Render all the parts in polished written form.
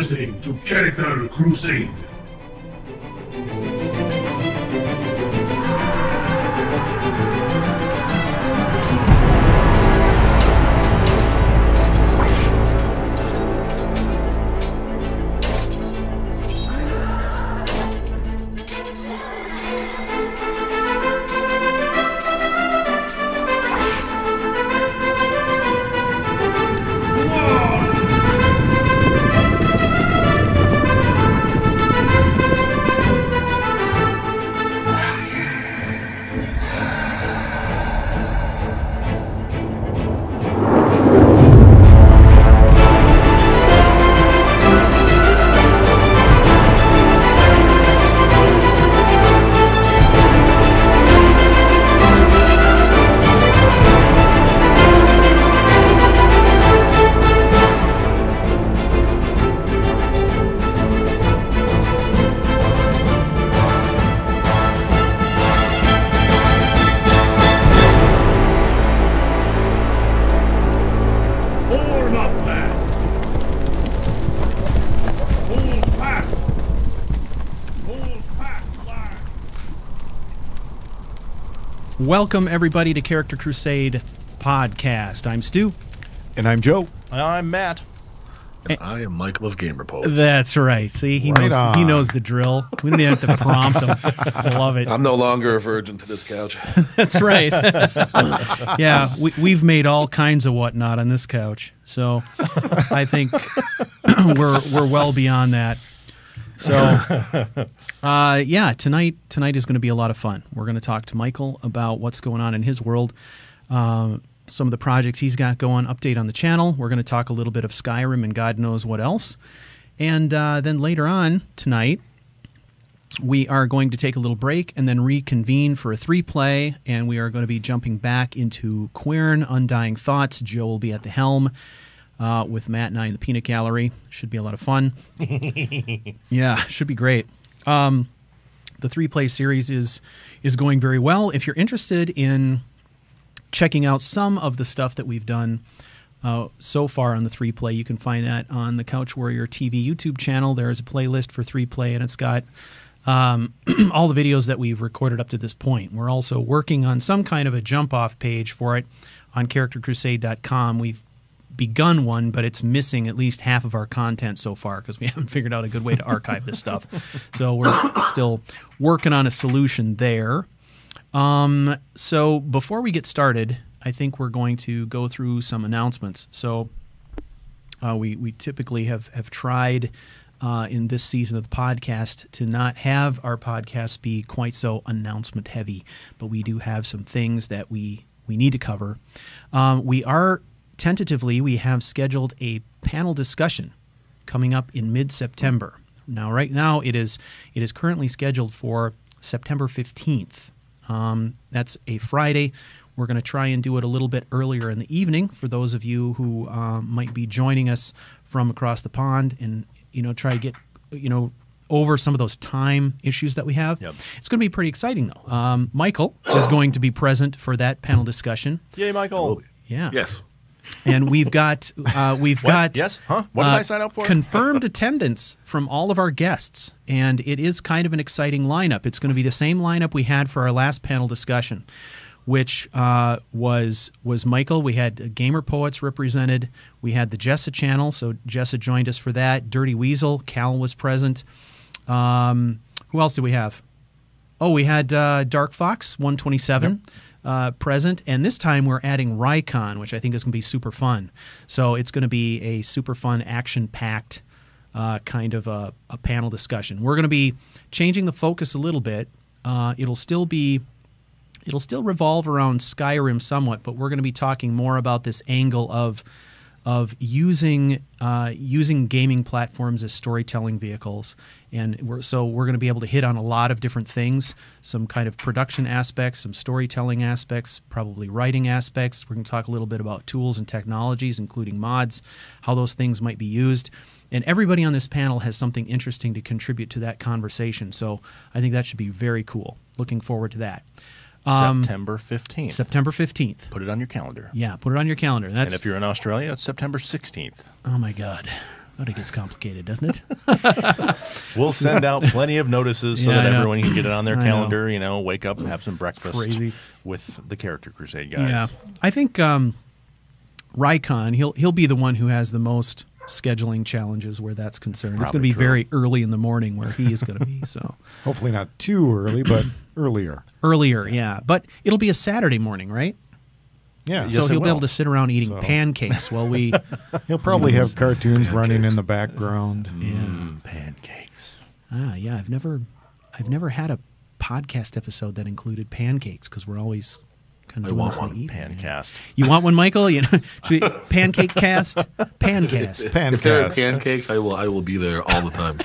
listening to Character Crusade. Welcome, everybody, to Character Crusade Podcast. I'm Stu. And I'm Joe. And I'm Matt. And I am Michael of Gamer Poets. That's right. See, he knows the drill. We don't even have to prompt him. I love it. I'm no longer a virgin to this couch. That's right. Yeah, we've made all kinds of whatnot on this couch. So I think we're well beyond that. So, yeah, tonight is going to be a lot of fun. We're going to talk to Michael about what's going on in his world, some of the projects he's got going, update on the channel. We're going to talk a little bit of Skyrim and God knows what else. And then later on tonight, we are going to take a little break and then reconvene for a 3-play, and we are going to be jumping back into Quern, Undying Thoughts. Joe will be at the helm. With Matt and I in the peanut gallery. Should be a lot of fun. Yeah, should be great. The 3-play series is going very well. If you're interested in checking out some of the stuff that we've done so far on the 3-play, you can find that on the Couch Warrior TV YouTube channel. There's a playlist for 3-play, and it's got all the videos that we've recorded up to this point. We're also working on some kind of a jump-off page for it on charactercrusade.com. We've begun one, but it's missing at least half of our content so far because we haven't figured out a good way to archive this stuff. So we're still working on a solution there. So before we get started, I think we're going to go through some announcements. So we typically have tried in this season of the podcast to not have our podcast be quite so announcement heavy, but we do have some things that we need to cover. Tentatively, we have scheduled a panel discussion coming up in mid-September. Now, right now, it is currently scheduled for September 15th. That's a Friday. We're going to try and do it a little bit earlier in the evening for those of you who might be joining us from across the pond and, try to get, over some of those time issues that we have. Yep. It's going to be pretty exciting, though. Michael is going to be present for that panel discussion. Yay, Michael. Yeah. Yes. And we've got yes, huh? What did I sign up for? Confirmed attendance from all of our guests, and it is kind of an exciting lineup. It's going to be the same lineup we had for our last panel discussion, which was Michael. We had Gamer Poets represented. We had the Jessa channel, so Jessa joined us for that. Dirty Weasel, Cal was present. Who else did we have? Oh, we had Dark Fox 127. Yep. Present, and this time we're adding Rycon, which I think is going to be super fun. So it's going to be a super fun, action-packed kind of a panel discussion. We're going to be changing the focus a little bit. It'll still revolve around Skyrim somewhat, but we're going to be talking more about this angle of using gaming platforms as storytelling vehicles. And we're going to be able to hit on a lot of different things, some kind of production aspects, some storytelling aspects, probably writing aspects. We're going to talk a little bit about tools and technologies, including mods, how those things might be used. And everybody on this panel has something interesting to contribute to that conversation. So I think that should be very cool. Looking forward to that. September 15th. September 15th. Put it on your calendar. Yeah, put it on your calendar. And if you're in Australia, it's September 16th. Oh, my God. But it gets complicated, doesn't it? We'll send out plenty of notices so Yeah, that I know. everyone can get it on their I know. calendar. You know, wake up and have some breakfast crazy. with the Character Crusade guys. Yeah, I think Rycon, he'll be the one who has the most scheduling challenges where that's concerned. It's going to Probably be true. very early in the morning where he is going to be. So Hopefully not too early, but earlier. earlier, yeah. But it'll be a Saturday morning, right? Yeah. Yes, So it he'll be will. able to sit around eating So- pancakes while we. He'll probably have cartoons running in the background. Pancakes. Yeah. I've never had a podcast episode that included pancakes because we're always kind of I doing want this in one. the evening. Pancast. You want one, Michael? You know, pancake cast, pancast. If there are Pancast. pancakes, I will be there all the time.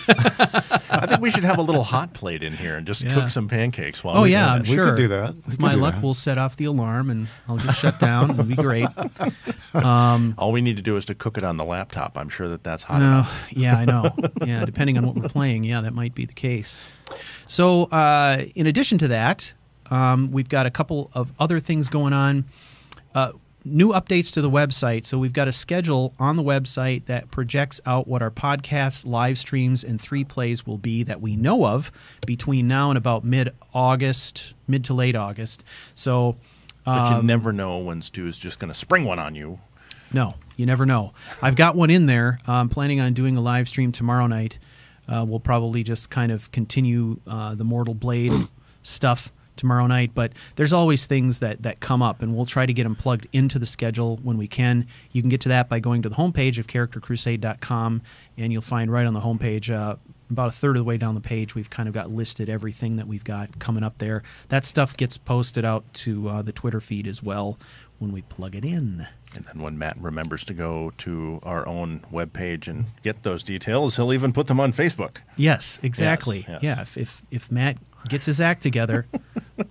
I think we should have a little hot plate in here and just Yeah. cook some pancakes while Oh we yeah, do I'm that. We sure. could do that. We With could my do luck, that. we'll set off the alarm and I'll get shut down. It'll be great. All we need to do is to cook it on the laptop. I'm sure that's hot No, enough. yeah, I know. Yeah, depending on what we're playing, yeah, that might be the case. So, in addition to that, we've got a couple of other things going on. New updates to the website. So we've got a schedule on the website that projects out what our podcasts, live streams, and 3 plays will be that we know of between now and about mid-August, mid to late August. So, But you never know when Stu is just going to spring one on you. no, you never know. I've got one in there. I'm planning on doing a live stream tomorrow night. We'll probably just kind of continue the Mortal Blade stuff tomorrow night, but there's always things that come up, and we'll try to get them plugged into the schedule when we can. You can get to that by going to the homepage of charactercrusade.com, and you'll find right on the homepage, about a third of the way down the page, we've kind of got listed everything that we've got coming up there. That stuff gets posted out to the Twitter feed as well when we plug it in. And then when Matt remembers to go to our own webpage and get those details, he'll even put them on Facebook. Yes, exactly. Yes. Yeah, if Matt gets his act together,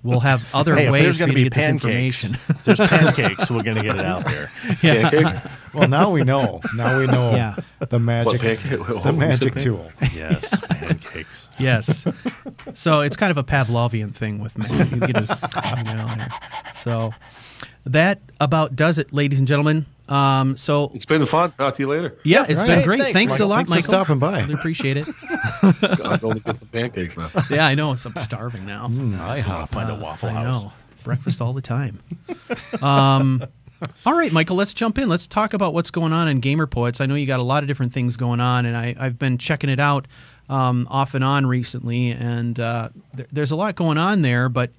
we'll have other Hey, if ways there's for going you to to be get this pancakes, information. if there's pancakes, we're going to get it out there. Pancakes? Well, now we know. Now we know Yeah. the magic, pancake? What, the you magic said tool. Yes, pancakes. Yes. So it's kind of a Pavlovian thing with Matt. You get his there. So that about does it, ladies and gentlemen. So It's been fun. Talk to you later. yeah, it's been right. great. Thanks, Thanks a Michael. lot, Thanks for Michael. stopping by. Really appreciate it. I'm going to get some pancakes now. Yeah, I know. I'm starving now. IHOP. Find a Waffle I House. know. Breakfast all the time. All right, Michael, let's jump in. Let's talk about what's going on in Gamer Poets. I know you got a lot of different things going on, and I've been checking it out off and on recently, and there's a lot going on there, but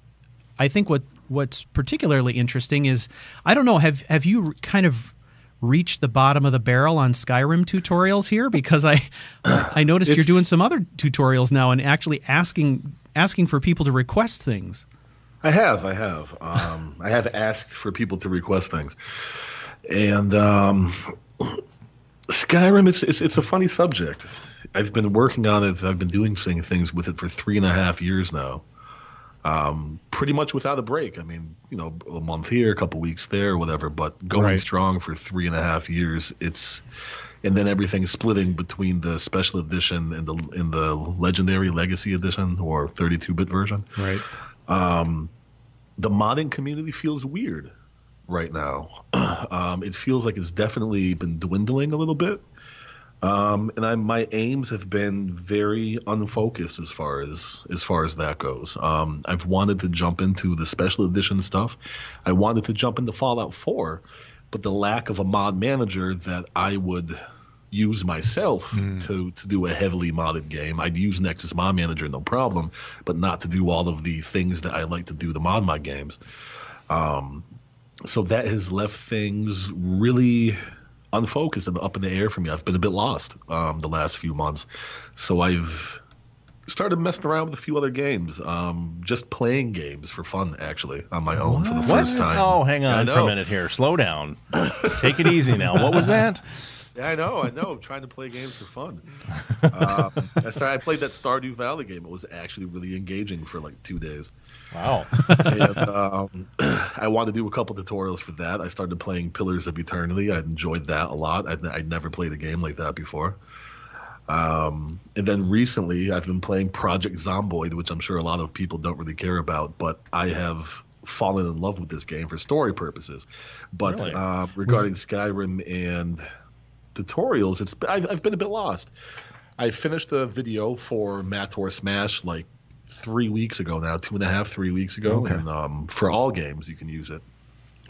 I think what's particularly interesting is, I don't know, have you kind of reached the bottom of the barrel on Skyrim tutorials here? Because I noticed you're doing some other tutorials now and actually asking for people to request things. I have. I have asked for people to request things, and Skyrim. It's a funny subject. I've been working on it. I've been doing things with it for 3.5 years now. Pretty much without a break. I mean, a month here, a couple weeks there, whatever. But going Right. strong for 3.5 years. And then everything splitting between the special edition and the legendary legacy edition or 32-bit version. Right. The modding community feels weird right now. It feels like it's definitely been dwindling a little bit. And my aims have been very unfocused as far as that goes. I've wanted to jump into the special edition stuff. I wanted to jump into Fallout 4, but the lack of a mod manager that I would use myself to do a heavily modded game. I'd use Nexus Mod Manager, no problem, but not to do all of the things that I like to do to mod my games. So that has left things really unfocused and up in the air for me. I've been a bit lost the last few months. So I've started messing around with a few other games, just playing games for fun, actually, on my own for the first time. Oh, hang I on know. for a minute here. Slow down. Take it easy now. What was that? Yeah, I know. I'm trying to play games for fun. I played that Stardew Valley game. It was actually really engaging for like 2 days. Wow. And I wanted to do a couple tutorials for that. I started playing Pillars of Eternity. I enjoyed that a lot. I'd never played a game like that before. And then recently, I've been playing Project Zomboid, which I'm sure a lot of people don't really care about, but I have fallen in love with this game for story purposes. But Really? regarding Skyrim and tutorials, I've been a bit lost. I finished the video for Mator Smash like 3 weeks ago now, 2.5, 3 weeks ago, Okay. and for all games you can use it.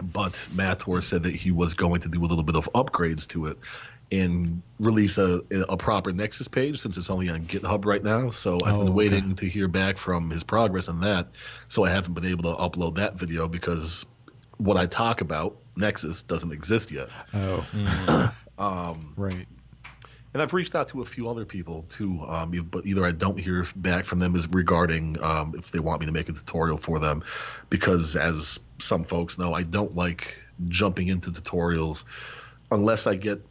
But Mator said that he was going to do a little bit of upgrades to it and release a proper Nexus page, since it's only on GitHub right now. So I've been waiting to hear back from his progress on that. So I haven't been able to upload that video because what I talk about, Nexus, doesn't exist yet. Right. And I've reached out to a few other people too, but either I don't hear back from them as regarding if they want me to make a tutorial for them, because as some folks know, I don't like jumping into tutorials unless I get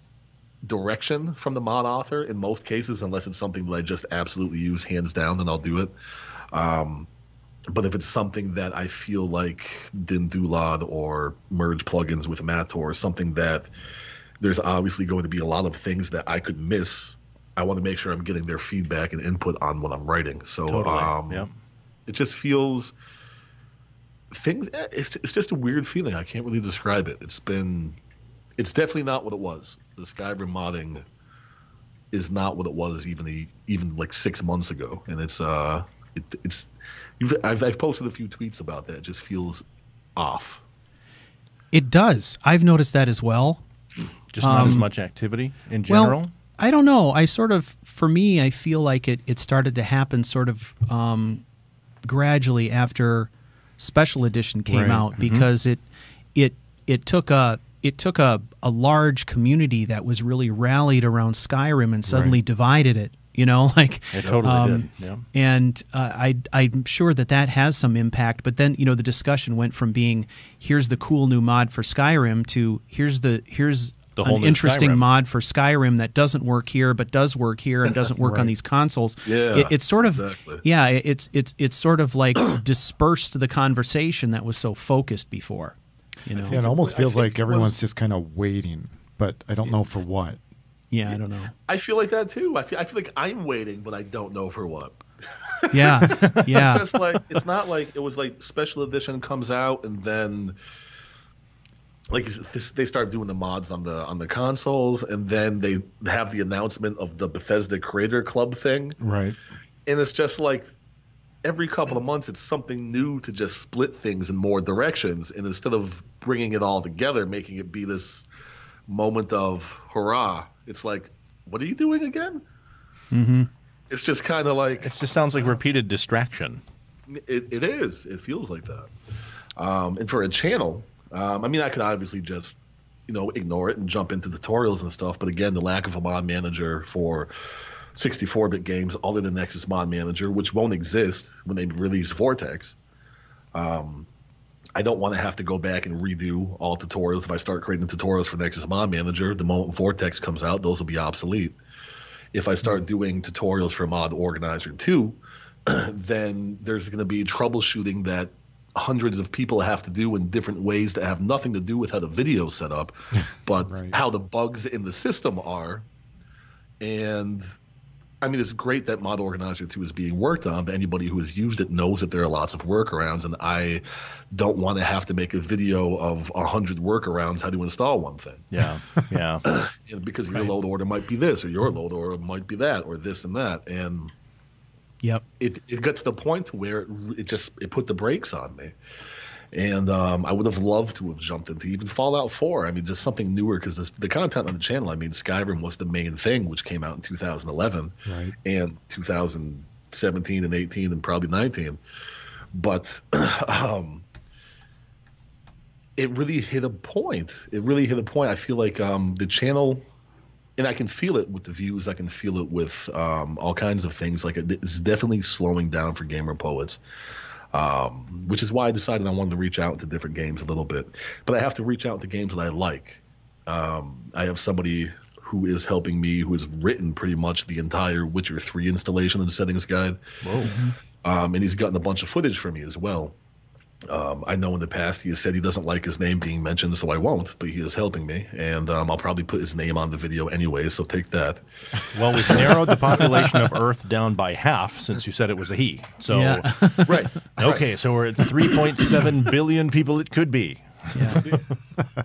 direction from the mod author. In most cases, unless it's something that I just absolutely use hands down, then I'll do it. But if it's something that I feel like Dindulad or merge plugins with Mator, or something that there's obviously going to be a lot of things that I could miss, I want to make sure I'm getting their feedback and input on what I'm writing. So it just feels it's just a weird feeling. I can't really describe it. It's definitely not what it was. The Skyrim modding is not what it was even like 6 months ago, and I've posted a few tweets about that. It just feels off. It does. I've noticed that as well. Just not as much activity in general? Well, I don't know. For me, I feel like it started to happen sort of gradually after Special Edition came out, because it took a large community that was really rallied around Skyrim and suddenly divided it. You know, like it totally did. Yeah. And I'm sure that has some impact. But then, the discussion went from being here's the cool new mod for Skyrim to here's an interesting mod for Skyrim that doesn't work here but does work here and doesn't work on these consoles. Yeah, it's sort of exactly. It's sort of like dispersed the conversation that was so focused before. Yeah, it almost feels like everyone's just kind of waiting, but I don't know for what. Yeah, I don't know. I feel like that too. I feel like I'm waiting, but I don't know for what. Yeah. It's just like, it's not like it was like Special Edition comes out and then like they start doing the mods on the consoles, and then they have the announcement of the Bethesda Creator Club thing. Right. And it's just like every couple of months it's something new to just split things in more directions, and instead of bringing it all together, making it be this moment of hurrah, it's like, what are you doing again? Mm-hmm. It's just kind of like, it just sounds like repeated distraction. It is. It feels like that. And for a channel, I mean, I could obviously just ignore it and jump into tutorials and stuff. But again, the lack of a mod manager for 64-bit games, other than Nexus Mod Manager, which won't exist when they release Vortex. I don't want to have to go back and redo all tutorials. If I start creating tutorials for Nexus Mod Manager, the moment Vortex comes out, those will be obsolete. If I start doing tutorials for Mod Organizer 2, then there's going to be troubleshooting that hundreds of people have to do in different ways that have nothing to do with how the video is set up, but how the bugs in the system are. And I mean, it's great that Mod Organizer 2 is being worked on, but anybody who has used it knows that there are lots of workarounds, and I don't want to have to make a video of 100 workarounds how to install one thing. Yeah, yeah. Because your load order might be this, or your load order might be that, or this and that. And it got to the point where it put the brakes on me. And I would have loved to have jumped into even Fallout 4. I mean, just something newer, because the content on the channel, I mean, Skyrim was the main thing, which came out in 2011 and 2017 and 18 and probably 19. But it really hit a point. I feel like the channel, and I can feel it with the views. I can feel it with all kinds of things. Like, it's definitely slowing down for gamer poets. Which is why I decided I wanted to reach out to different games a little bit. But I have to reach out to games that I like. I have somebody who is helping me, who has written pretty much the entire Witcher 3 installation and settings guide. Whoa. And he's gotten a bunch of footage for me as well. I know in the past he has said he doesn't like his name being mentioned, so I won't, but he is helping me. And I'll probably put his name on the video anyway, so take that. Well, we've narrowed the population of Earth down by half since you said it was a he. So, right. Okay, so we're at 3.7 billion people it could be. Yeah.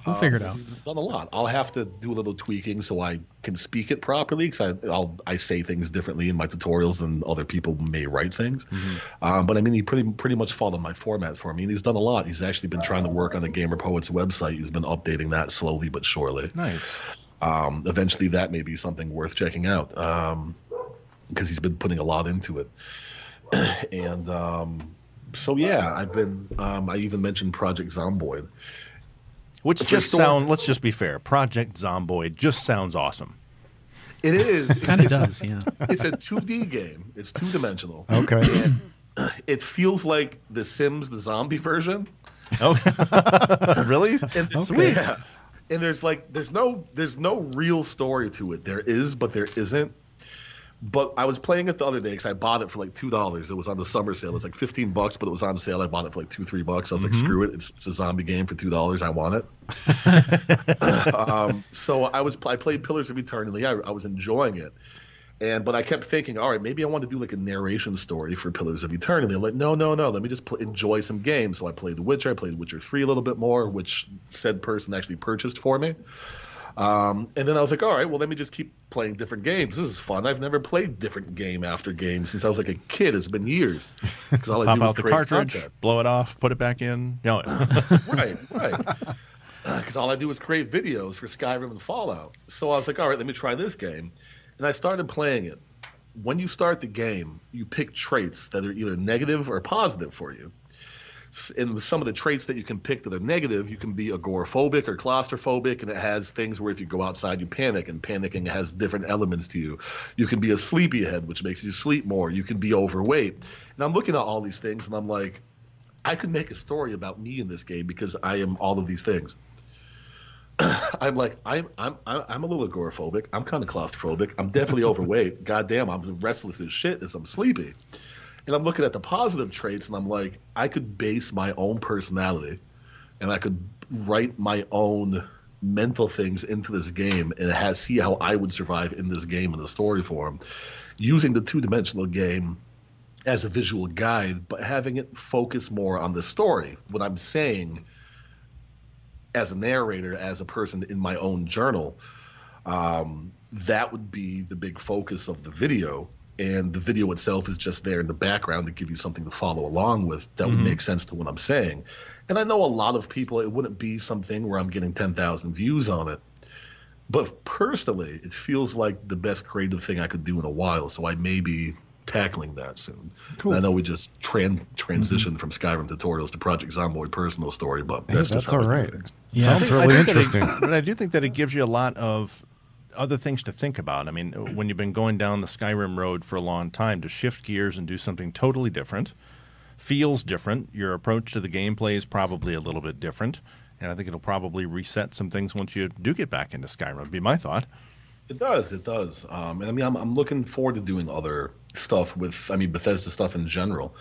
We'll figure it out. He's done a lot. I'll have to do a little tweaking so I can speak it properly, because I say things differently in my tutorials than other people may write things. But I mean, he pretty much followed my format for me, and he's done a lot. He's actually been trying to work on the Gamer Poets website. He's been updating that slowly but surely. Nice. Eventually, that may be something worth checking out, because he's been putting a lot into it. And so yeah, I've been. I even mentioned Project Zomboid, Which just sound. Let's just be fair. Project Zomboid just sounds awesome. It is. Kind of does, yeah. It's a 2D game. It's two-dimensional. Okay. And it feels like The Sims, the zombie version. Oh, really? And yeah. And there's no real story to it. There is, but there isn't. But I was playing it the other day because I bought it for like $2. It was on the summer sale. It was like $15, but it was on sale. I bought it for like $2-3. I was like, screw it. It's a zombie game for $2. I want it. So I played Pillars of Eternity. I was enjoying it. But I kept thinking, all right, maybe I want to do like a narration story for Pillars of Eternity. I'm like, no. Let me just enjoy some games. So I played The Witcher. I played The Witcher 3 a little bit more, which said person actually purchased for me. And then I was like, all right, well, let me just keep playing different games. This is fun. I've never played different game after game since I was like a kid. It's been years. Because all I Pop do is out the create cartridge, content. blow it off, put it back in. No. Right. Because all I do is create videos for Skyrim and Fallout. So I was like, all right, let me try this game. And I started playing it. When you start the game, you pick traits that are either negative or positive for you. And with some of the traits that you can pick that are negative, you can be agoraphobic or claustrophobic, and it has things where if you go outside, you panic, and panicking has different elements to you. You can be a sleepyhead, which makes you sleep more. You can be overweight. And I'm looking at all these things, and I'm like, I could make a story about me in this game because I am all of these things. I'm like, I'm a little agoraphobic. I'm kind of claustrophobic. I'm definitely overweight. Goddamn, I'm restless as shit as I'm sleepy. And I'm looking at the positive traits, and I'm like, I could base my own personality, and I could write my own mental things into this game, and see how I would survive in this game in a story form, using the two-dimensional game as a visual guide, but having it focus more on the story. What I'm saying as a narrator, as a person in my own journal, that would be the big focus of the video. And the video itself is just there in the background to give you something to follow along with that would make sense to what I'm saying. And I know a lot of people, it wouldn't be something where I'm getting 10,000 views on it. But personally, it feels like the best creative thing I could do in a while. So I may be tackling that soon. Cool. And I know we just transitioned from Skyrim tutorials to Project Zomboid personal story, but that's just how all I do right. things. Yeah. Sounds really I think that interesting. but I do think that it gives you a lot of other things to think about. I mean, when you've been going down the Skyrim road for a long time, to shift gears and do something totally different feels different. Your approach to the gameplay is probably a little bit different, and I think it'll probably reset some things once you do get back into Skyrim, would be my thought. It does. And I mean, I'm looking forward to doing other stuff with, Bethesda stuff in general.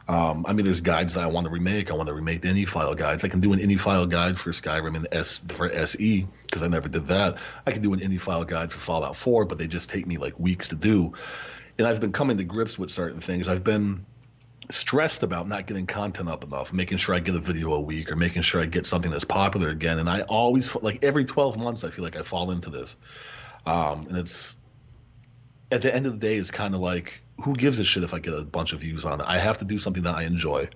There's guides that I want to remake. I want to remake the INI-file guides. I can do an INI-file guide for Skyrim for SE, because I never did that. I can do an INI-file guide for Fallout 4, but they just take me like weeks to do. And I've been coming to grips with certain things. I've been stressed about not getting content up enough, making sure I get a video a week, or making sure I get something that's popular again. And I always, like every 12 months, I feel like I fall into this. And it's, at the end of the day, it's kind of like, who gives a shit if I get a bunch of views on it? I have to do something that I enjoy.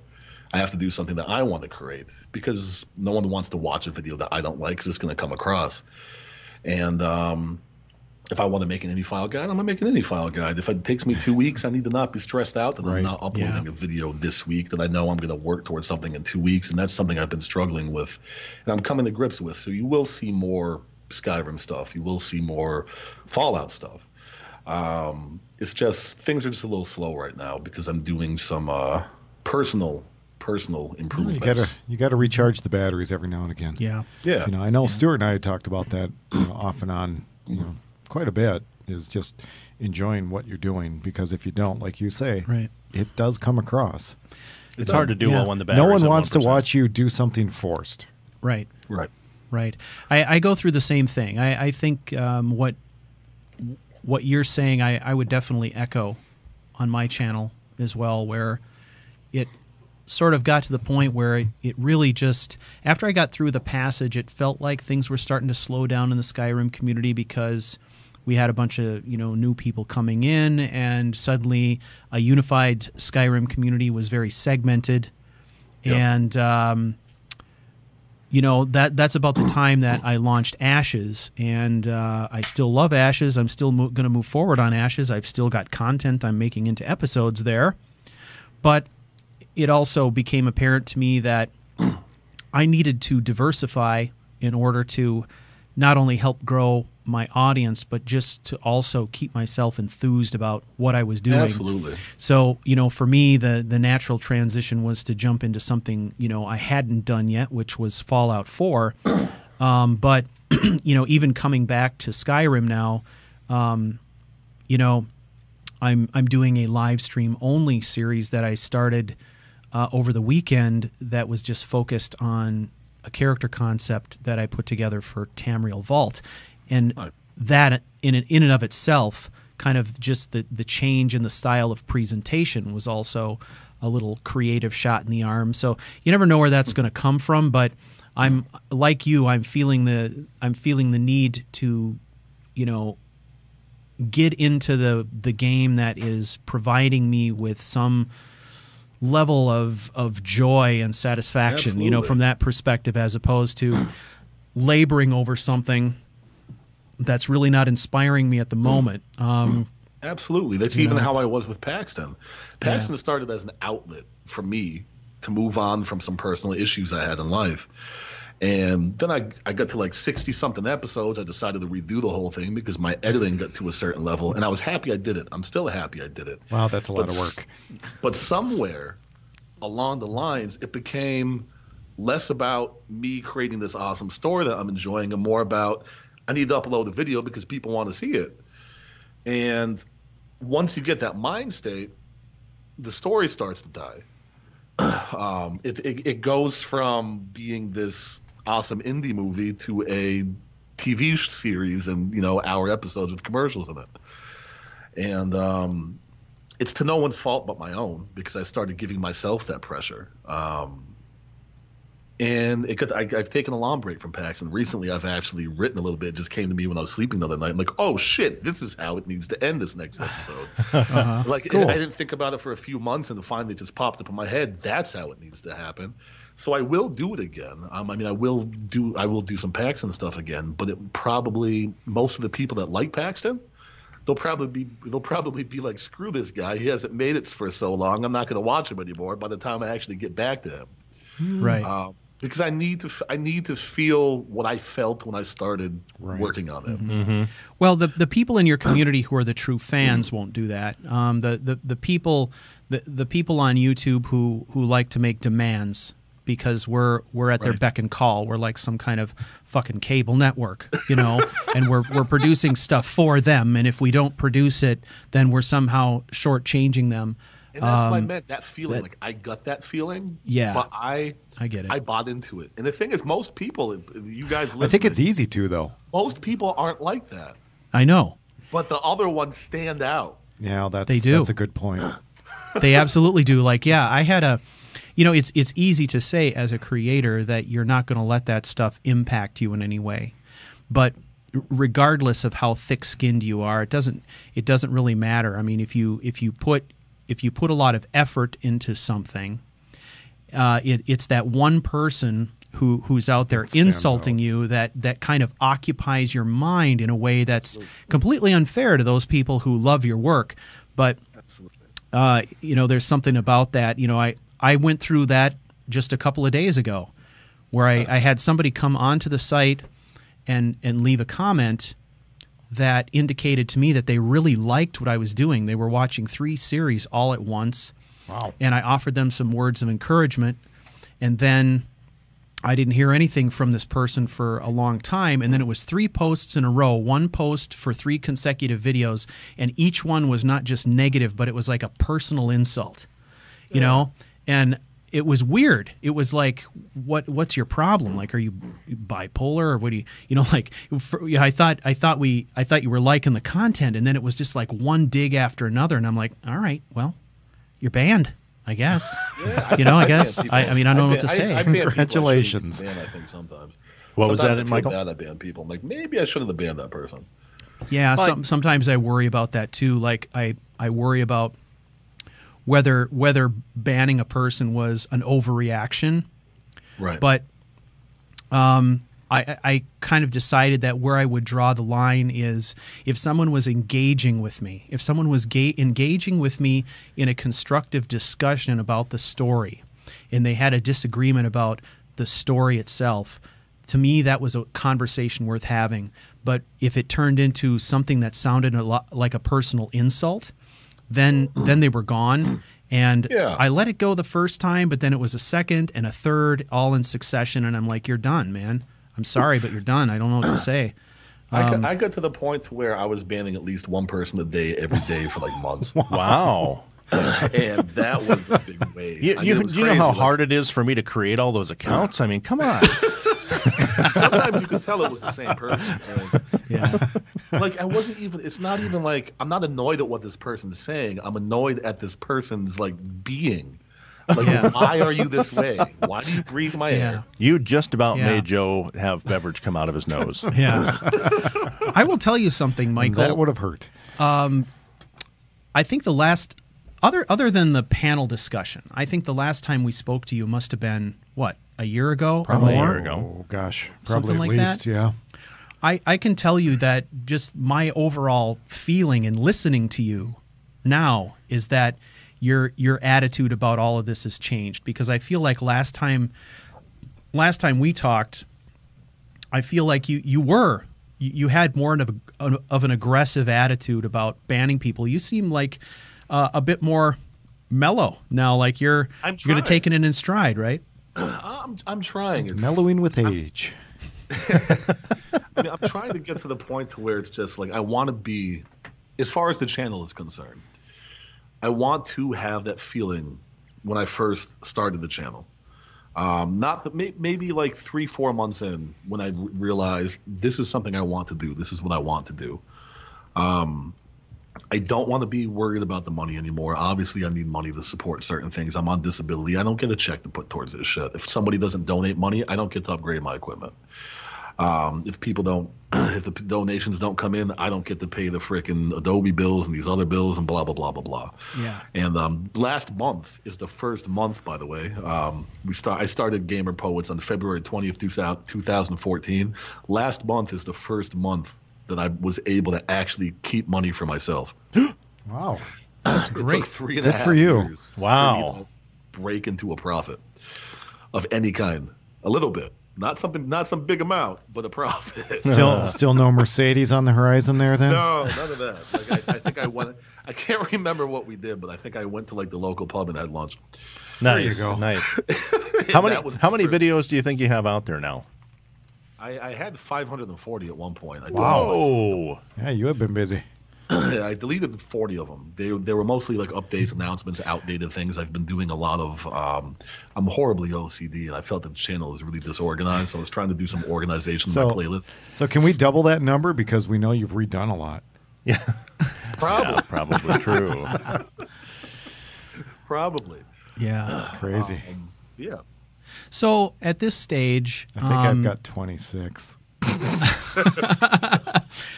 I have to do something that I want to create, because no one wants to watch a video that I don't like, because it's going to come across. And if I want to make an INI-file guide, I'm going to make an INI-file guide. If it takes me 2 weeks, I need to not be stressed out that I'm not uploading a video this week, that I know I'm going to work towards something in 2 weeks. And that's something I've been struggling with, and I'm coming to grips with. So you will see more Skyrim stuff. You will see more Fallout stuff. It's just, things are just a little slow right now because I'm doing some personal improvements. You got to recharge the batteries every now and again. Yeah. Yeah. I know Stuart and I had talked about that off and on, quite a bit, is just enjoying what you're doing, because if you don't, like you say, it does come across. It's hard to do well when the battery's No one at wants 1%. to watch you do something forced. Right. Right. I go through the same thing. I think what you're saying, I would definitely echo on my channel as well, where it sort of got to the point where it really just, after I got through the passage, it felt like things were starting to slow down in the Skyrim community because we had a bunch of, new people coming in, and suddenly a unified Skyrim community was very segmented. Yep. And, that's about the time that I launched Ashes, and I still love Ashes. I'm still going to move forward on Ashes. I've still got content I'm making into episodes there. But it also became apparent to me that I needed to diversify in order to not only help grow my audience, but just to also keep myself enthused about what I was doing. Absolutely. So, for me, the natural transition was to jump into something, I hadn't done yet, which was Fallout 4. But, even coming back to Skyrim now, I'm doing a live stream only series that I started over the weekend that was just focused on a character concept that I put together for Tamriel Vault. And that in and of itself, kind of just the change in the style of presentation was also a little creative shot in the arm. So you never know where that's going to come from, but I'm like you, I'm feeling the need to, get into the game that is providing me with some level of joy and satisfaction, Absolutely. From that perspective, as opposed to laboring over something that's really not inspiring me at the moment. Absolutely. That's even how I was with Paxton. Paxton started as an outlet for me to move on from some personal issues I had in life. And then I got to like 60-something episodes. I decided to redo the whole thing because my editing got to a certain level, and I was happy I did it. I'm still happy I did it. Wow, that's a lot of work. But somewhere along the lines, it became less about me creating this awesome story that I'm enjoying and more about I need to upload a video because people want to see it. And once you get that mind state, the story starts to die. It goes from being this awesome indie movie to a TV series and hour episodes with commercials in it. And it's to no one's fault but my own because I started giving myself that pressure. And I've taken a long break from PAX, and recently I've actually written a little bit. It just came to me when I was sleeping the other night. I'm like, oh shit, this is how it needs to end this next episode. Cool. I didn't think about it for a few months, and finally it just popped up in my head. That's how it needs to happen. So I will do it again. I will do some Paxton stuff again, but it probably most of the people that like Paxton, they'll probably be like, screw this guy. He hasn't made it for so long. I'm not going to watch him anymore by the time I actually get back to him. Right. Because I need to feel what I felt when I started working on it. Mm-hmm. Well, the people in your community who are the true fans won't do that. The people on YouTube who like to make demands because we're at their beck and call. We're like some kind of fucking cable network, and we're producing stuff for them. And if we don't produce it, then we're somehow shortchanging them. And that's what I meant, that feeling. Like, I got that feeling, but I get it. I bought into it. And the thing is, most people, you guys listen, I think it's easy to, though. Most people aren't like that. I know. But the other ones stand out. Yeah, they do. That's a good point. They absolutely do. Like, I had it's easy to say as a creator that you're not going to let that stuff impact you in any way. But regardless of how thick-skinned you are, it doesn't really matter. I mean, if you put a lot of effort into something, it's that one person who's out there insulting you that kind of occupies your mind in a way that's completely unfair to those people who love your work. But there's something about that. I went through that just a couple of days ago, where I had somebody come onto the site and leave a comment that indicated to me that they really liked what I was doing. They were watching 3 series all at once. Wow. And I offered them some words of encouragement, and then I didn't hear anything from this person for a long time, and then it was 3 posts in a row, 1 post for 3 consecutive videos, and each one was not just negative, but it was like a personal insult, and it was weird. It was like, what's your problem? Like, are you bipolar, or what do you, I thought you were liking the content, and then it was just like one dig after another, and I'm like, all right, well, you're banned. I guess. Yeah, I guess. I mean, I don't know what to say. I ban people I Congratulations. shouldn't ban, I think sometimes. What was Sometimes that, I feel Michael? bad I ban people. I'm like, maybe I shouldn't have banned that person. Yeah, sometimes I worry about that too. Like I worry about whether banning a person was an overreaction. Right. But I kind of decided that where I would draw the line is if someone was engaging with me, if someone was engaging with me in a constructive discussion about the story, and they had a disagreement about the story itself, to me that was a conversation worth having. But if it turned into something that sounded a lot like a personal insult, then they were gone. And I let it go the first time, but then it was a second and a third, all in succession. And I'm like, you're done, man. I'm sorry, but you're done. I don't know what to say. I got to the point where I was banning at least one person a day every day for like months. Wow. And that was a big wave. You know how hard it is for me to create all those accounts? I mean, come on. Sometimes you could tell it was the same person. Yeah. Like I wasn't even. It's not even like I'm not annoyed at what this person is saying. I'm annoyed at this person's like being. Like, why are you this way? Why do you breathe my air? You just about made Joe have beverage come out of his nose. Yeah. I will tell you something, Michael. That would have hurt. I think the last, other than the panel discussion, I think the last time we spoke to you must have been, what, a year ago? Probably or more? a year ago. Oh, gosh. Something Probably like at least, that? yeah. I can tell you that just my overall feeling in listening to you now is that your attitude about all of this has changed, because I feel like last time we talked, I feel like you had more of an aggressive attitude about banning people. You seem like a bit more mellow now, like you're going to take it in stride, right? I'm trying. It's Mellowing with age. I mean, I'm trying to get to the point to where it's just like I want to be, as far as the channel is concerned, I want to have that feeling when I first started the channel. Not that maybe like 3-4 months in, when I realized this is something I want to do. This is what I want to do. I don't want to be worried about the money anymore. Obviously, I need money to support certain things. I'm on disability. I don't get a check to put towards this shit. If somebody doesn't donate money, I don't get to upgrade my equipment. If the donations don't come in, I don't get to pay the frickin' Adobe bills and these other bills and blah, blah, blah, blah, blah. Yeah. And last month is the first month, by the way. I started Gamer Poets on February 20th, 2014. Last month is the first month that I was able to actually keep money for myself. Wow. That's It great. took 3.5 Good for you. years Wow. for me to break into a profit of any kind. A little bit. Not some big amount, but a profit. Still no Mercedes on the horizon there then? No, none of that. Like I think I went. I can't remember what we did, but I think I went to like the local pub and had lunch. Nice. you go. Nice. How many That videos do you think you have out there now? I had 540 at one point. Wow. Yeah, you have been busy. I deleted 40 of them. They were mostly like updates, announcements, outdated things. I've been doing a lot of. I'm horribly OCD, and I felt the channel was really disorganized. So I was trying to do some organization in my playlists. So can we double that number, because we know you've redone a lot? Yeah. Probably. Yeah, probably true. Probably. Yeah. Crazy. Yeah. So at this stage, I think I've got 26.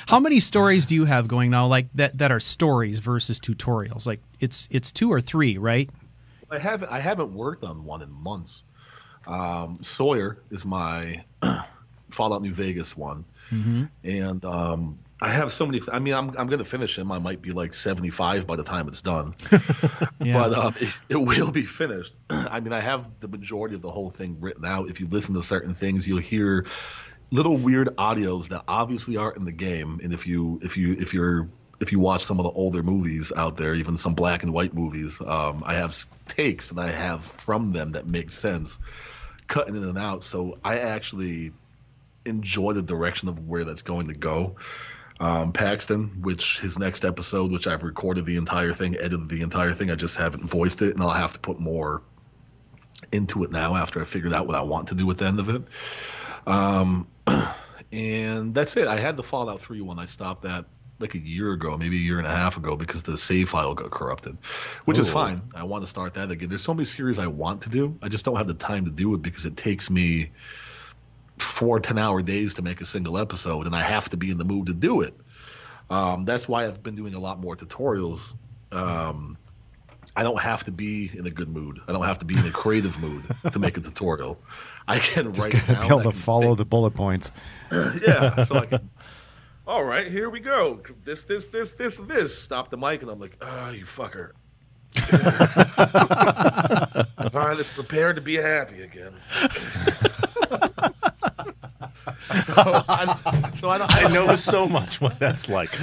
how many stories do you have going now, like that are stories versus tutorials? Like it's 2 or 3, right? I haven't worked on one in months. Sawyer is my Fallout New Vegas one, and I have so many. I mean, I'm going to finish him. I might be like 75 by the time it's done, but it will be finished. I mean, I have the majority of the whole thing written out. If you listen to certain things, you'll hear little weird audios that obviously aren't in the game. And if you watch some of the older movies out there, even some black and white movies, I have takes that I have from them that make sense, cutting in and out. So I actually enjoy the direction of where that's going to go. Paxton, which his next episode, which I've recorded the entire thing, edited the entire thing, I just haven't voiced it, and I'll have to put more into it now after I figured out what I want to do at the end of it. And that's it. I had the Fallout 3 one. I stopped that like a year ago, maybe a year and a half ago, because the save file got corrupted, which is fine. I want to start that again. There's so many series I want to do. I just don't have the time to do it because it takes me 4 10-hour days to make a single episode, and I have to be in the mood to do it. That's why I've been doing a lot more tutorials. I don't have to be in a good mood. I don't have to be in a creative mood to make a tutorial. I can write it down. Be able to follow the bullet points. Yeah, so I can. All right, here we go. This. Stop the mic, and I'm like, you fucker. All right, let's prepare to be happy again. I know so much what that's like.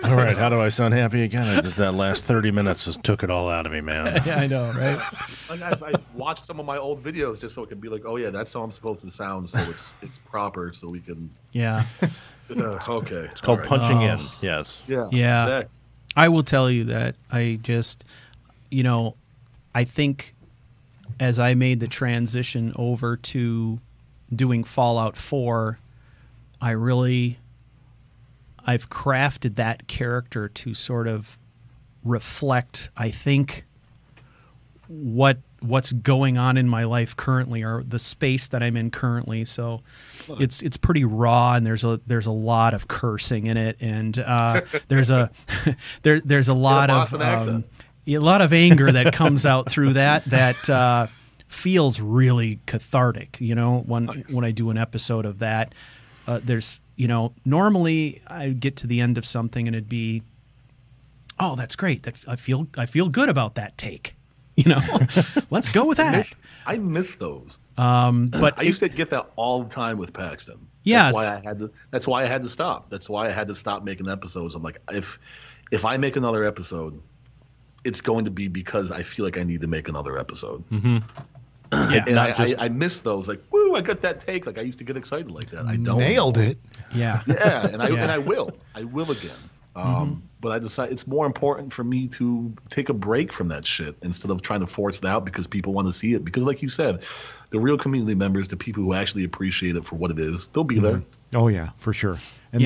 All right, how do I sound happy again? Just that last 30 minutes just took it all out of me, man. Yeah, I know, right? I watched some of my old videos just so it can be like, oh yeah, that's how I'm supposed to sound, so it's proper, so we can. Yeah. Okay. It's called punching in. Yes. Yeah. Yeah. Exactly. I will tell you that I just, I think as I made the transition over to doing Fallout 4, I've crafted that character to sort of reflect, I think, what's going on in my life currently, or the space that I'm in currently. So it's pretty raw, and there's a lot of cursing in it, and there's a lot of a lot of anger that comes out through that feels really cathartic. When I do an episode of that, there's normally I get to the end of something and it'd be, oh, that's great, that I feel good about that take. Let's go with that. I miss those. But I used to get that all the time with Paxton. Yes. That's why I had to stop. That's why I had to stop making episodes. I'm like, if I make another episode, it's going to be because I feel like I need to make another episode. Mm-hmm. Yeah, and I miss those. Like, woo, I got that take. Like, I used to get excited like that. I don't. Nailed it. Yeah. Yeah, and I will again. But I decided it's more important for me to take a break from that shit instead of trying to force it out because people want to see it. Because, like you said, the real community members, the people who actually appreciate it for what it is, they'll be there. Oh yeah, for sure. And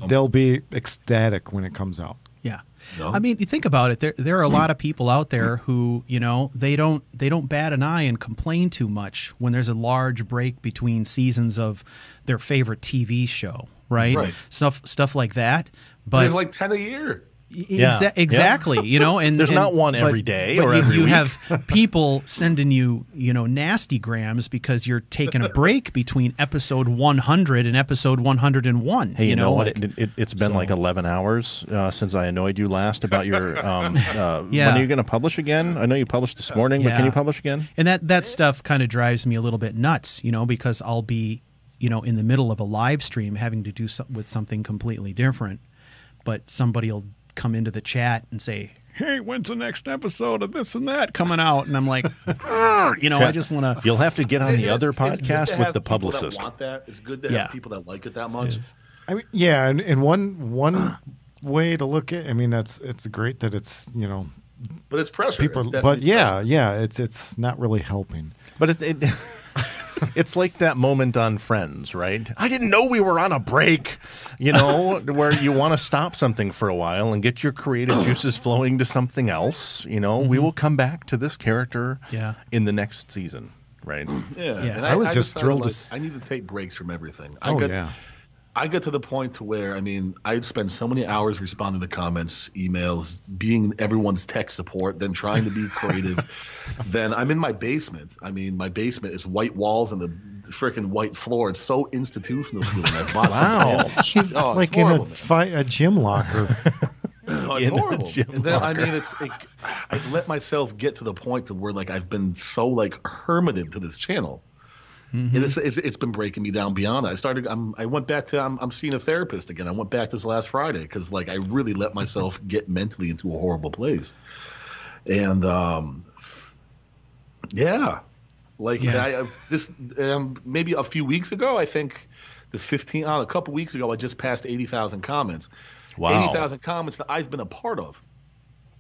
they'll be ecstatic when it comes out. Yeah. No? I mean, you think about it. There are a lot of people out there who, they don't bat an eye and complain too much when there's a large break between seasons of their favorite TV show, right? Right. Stuff like that. But there's like 10 a year. Exactly. And there's not one every day or every week. You have people sending you, nasty grams because you're taking a break between episode 100 and episode 101. Hey, you know what? It's been like 11 hours since I annoyed you last about your. When are you going to publish again? I know you published this morning, but can you publish again? And that stuff kind of drives me a little bit nuts, because I'll be, in the middle of a live stream having to do with something completely different, but somebody will come into the chat and say, hey, when's the next episode of this and that coming out? And I'm like, I just want to. You'll have to get on the other podcast with the publicist. Want that. It's good to have people that like it that much. I mean, yeah, and one way to look at, it's great that it's but it's pressure. It's not really helping. But it's like that moment on Friends, right? I didn't know we were on a break, where you want to stop something for a while and get your creative juices flowing to something else. We will come back to this character in the next season, right? Yeah. And I was just thrilled I need to take breaks from everything. I get to the point to where, I'd spend so many hours responding to comments, emails, being everyone's tech support, then trying to be creative. Then I'm in my basement. My basement is white walls and the freaking white floor. It's so institutional feeling. I bought some like in a gym locker. It's horrible. And then, I've let myself get to the point to where, I've been so, hermited to this channel. Mm-hmm. It's been breaking me down beyond that. I went back to I'm seeing a therapist again. I went back this last Friday because I really let myself get mentally into a horrible place, and maybe a few weeks ago, I think a couple weeks ago, I just passed 80,000 comments. Wow, 80,000 comments that I've been a part of.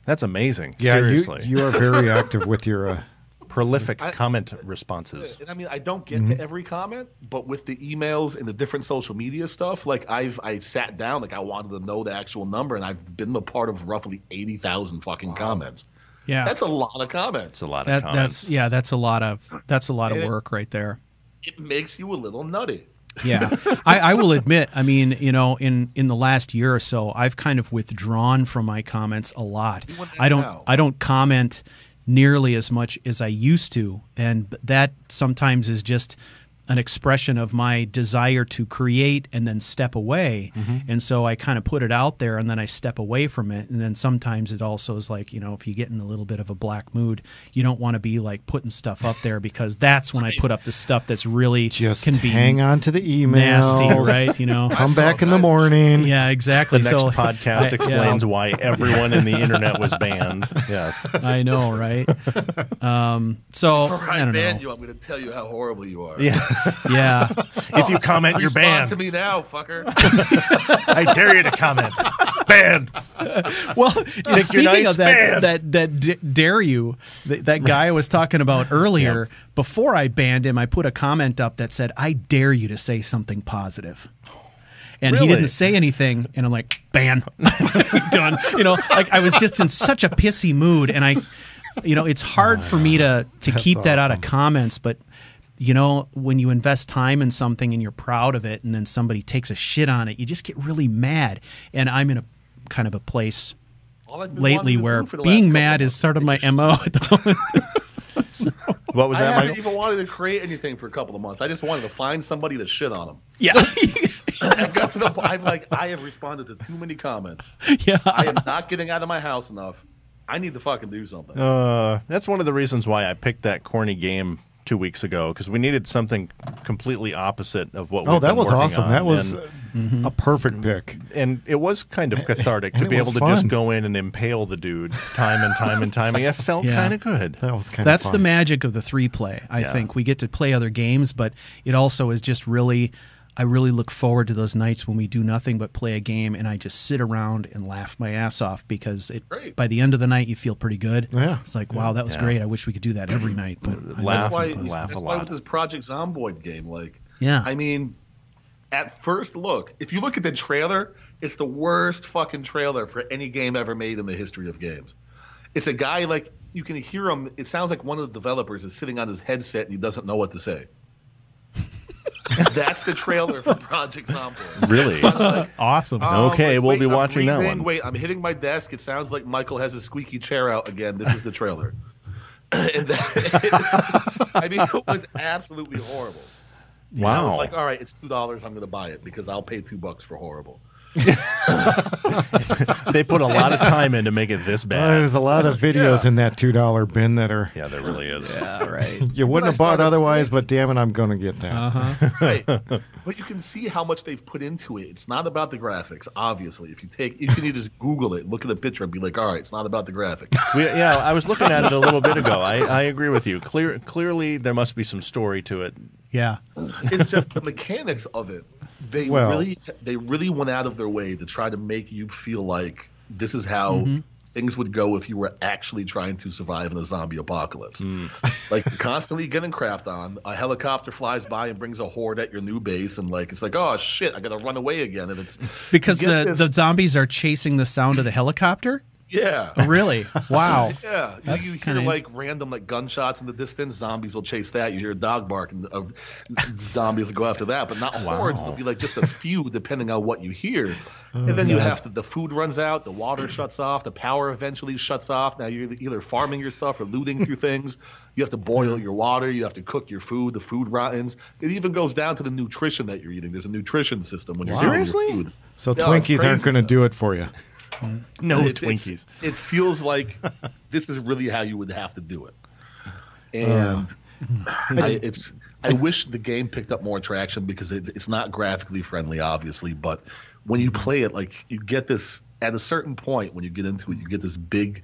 That's amazing. Yeah, seriously, you are very active with your prolific comment responses. And I mean, I don't get to every comment, but with the emails and the different social media stuff, like I sat down, like I wanted to know the actual number, and I've been a part of roughly 80,000 fucking comments. Yeah, that's a lot of comments. It's a lot of comments. That's a lot of work right there. It makes you a little nutty. Yeah, I will admit, I mean, in the last year or so, I've kind of withdrawn from my comments a lot. I don't comment nearly as much as I used to, and that sometimes is just an expression of my desire to create and then step away. And so I kind of put it out there and then I step away from it. And then sometimes it also is like, if you get in a little bit of a black mood, you don't want to be like putting stuff up there, because that's when I put up the stuff that's really just can be hang on to the emails, nasty, right? Come back in the morning. Yeah, exactly. The next podcast explains why everyone in the internet was banned. Yes, I know, right? So I don't know. You, I'm going to tell you how horrible you are. Yeah. If you comment, you're banned. Respond to me now, fucker. I dare you to comment. Banned. Well, speaking of that dare you, that guy I was talking about earlier, before I banned him, I put a comment up that said, "I dare you to say something positive." And he didn't say anything, and I'm like, ban. Done. Like I was just in such a pissy mood, and it's hard for me to keep that out of comments, but when you invest time in something and you're proud of it and then somebody takes a shit on it, you just get really mad. And I'm in a kind of a place lately where being mad is sort of my MO at the moment. What was that, I haven't even wanted to create anything for a couple of months. I just wanted to find somebody to shit on them. Yeah. I got to the point, I have responded to too many comments. Yeah. I am not getting out of my house enough. I need to fucking do something. That's one of the reasons why I picked that corny game 2 weeks ago, because we needed something completely opposite of what we've been working awesome. on. That was a perfect pick. And it was kind of cathartic to be able to just go in and impale the dude time and time and time. It felt kind of good. That was kind of That's fun. the magic of the 3-play. I think we get to play other games, but it also is just really, I really look forward to those nights when we do nothing but play a game and I just sit around and laugh my ass off, because by the end of the night you feel pretty good. Yeah. It's like, wow, that was great. I wish we could do that every night. But laugh that's a lot. why with this Project Zomboid game, I mean, at first look, if you look at the trailer, it's the worst fucking trailer for any game ever made in the history of games. It's a guy, like, you can hear him. It sounds like one of the developers is sitting on his headset and he doesn't know what to say. That's the trailer for Project Zomboid. Really? Awesome. Okay, we'll be watching that one. Wait, I'm hitting my desk. It sounds like Michael has a squeaky chair out again. This is the trailer. And I mean, it was absolutely horrible. Wow. I was like, all right, it's $2. I'm going to buy it because I'll pay $2 for horrible. They put a lot of time in to make it this bad. There's a lot of videos in that $2 bin that are. Yeah, there really is. Yeah, right. You wouldn't have bought otherwise, but damn it, I'm going to get that. Right. But you can see how much they've put into it. It's not about the graphics, obviously. You can just Google it, look at the picture, and be like, all right, it's not about the graphics. I was looking at it a little bit ago. I agree with you. Clearly, there must be some story to it. Yeah. It's just the mechanics of it. They really went out of their way to try to make you feel like this is how things would go if you were actually trying to survive in a zombie apocalypse. Like, you're constantly getting crapped on. A helicopter flies by and brings a horde at your new base, and it's like, oh shit, I gotta run away again. And it's because the zombies are chasing the sound of the helicopter. Yeah. Oh, really? Wow. Yeah. You hear random gunshots in the distance. Zombies will chase that. You hear a dog bark, and zombies will go after that. But not hordes. There'll be just a few, depending on what you hear. And then you have the food runs out, the water shuts off, the power eventually shuts off. Now you're either farming your stuff or looting through things. You have to boil your water. You have to cook your food. The food rottens. It even goes down to the nutrition that you're eating. There's a nutrition system when you're eating your food. So Twinkies aren't going to do it for you. No Twinkies. It feels like this is really how you would have to do it. And I wish the game picked up more traction, because it's not graphically friendly, obviously. But when you play it, you get this, at a certain point when you get into it, you get this big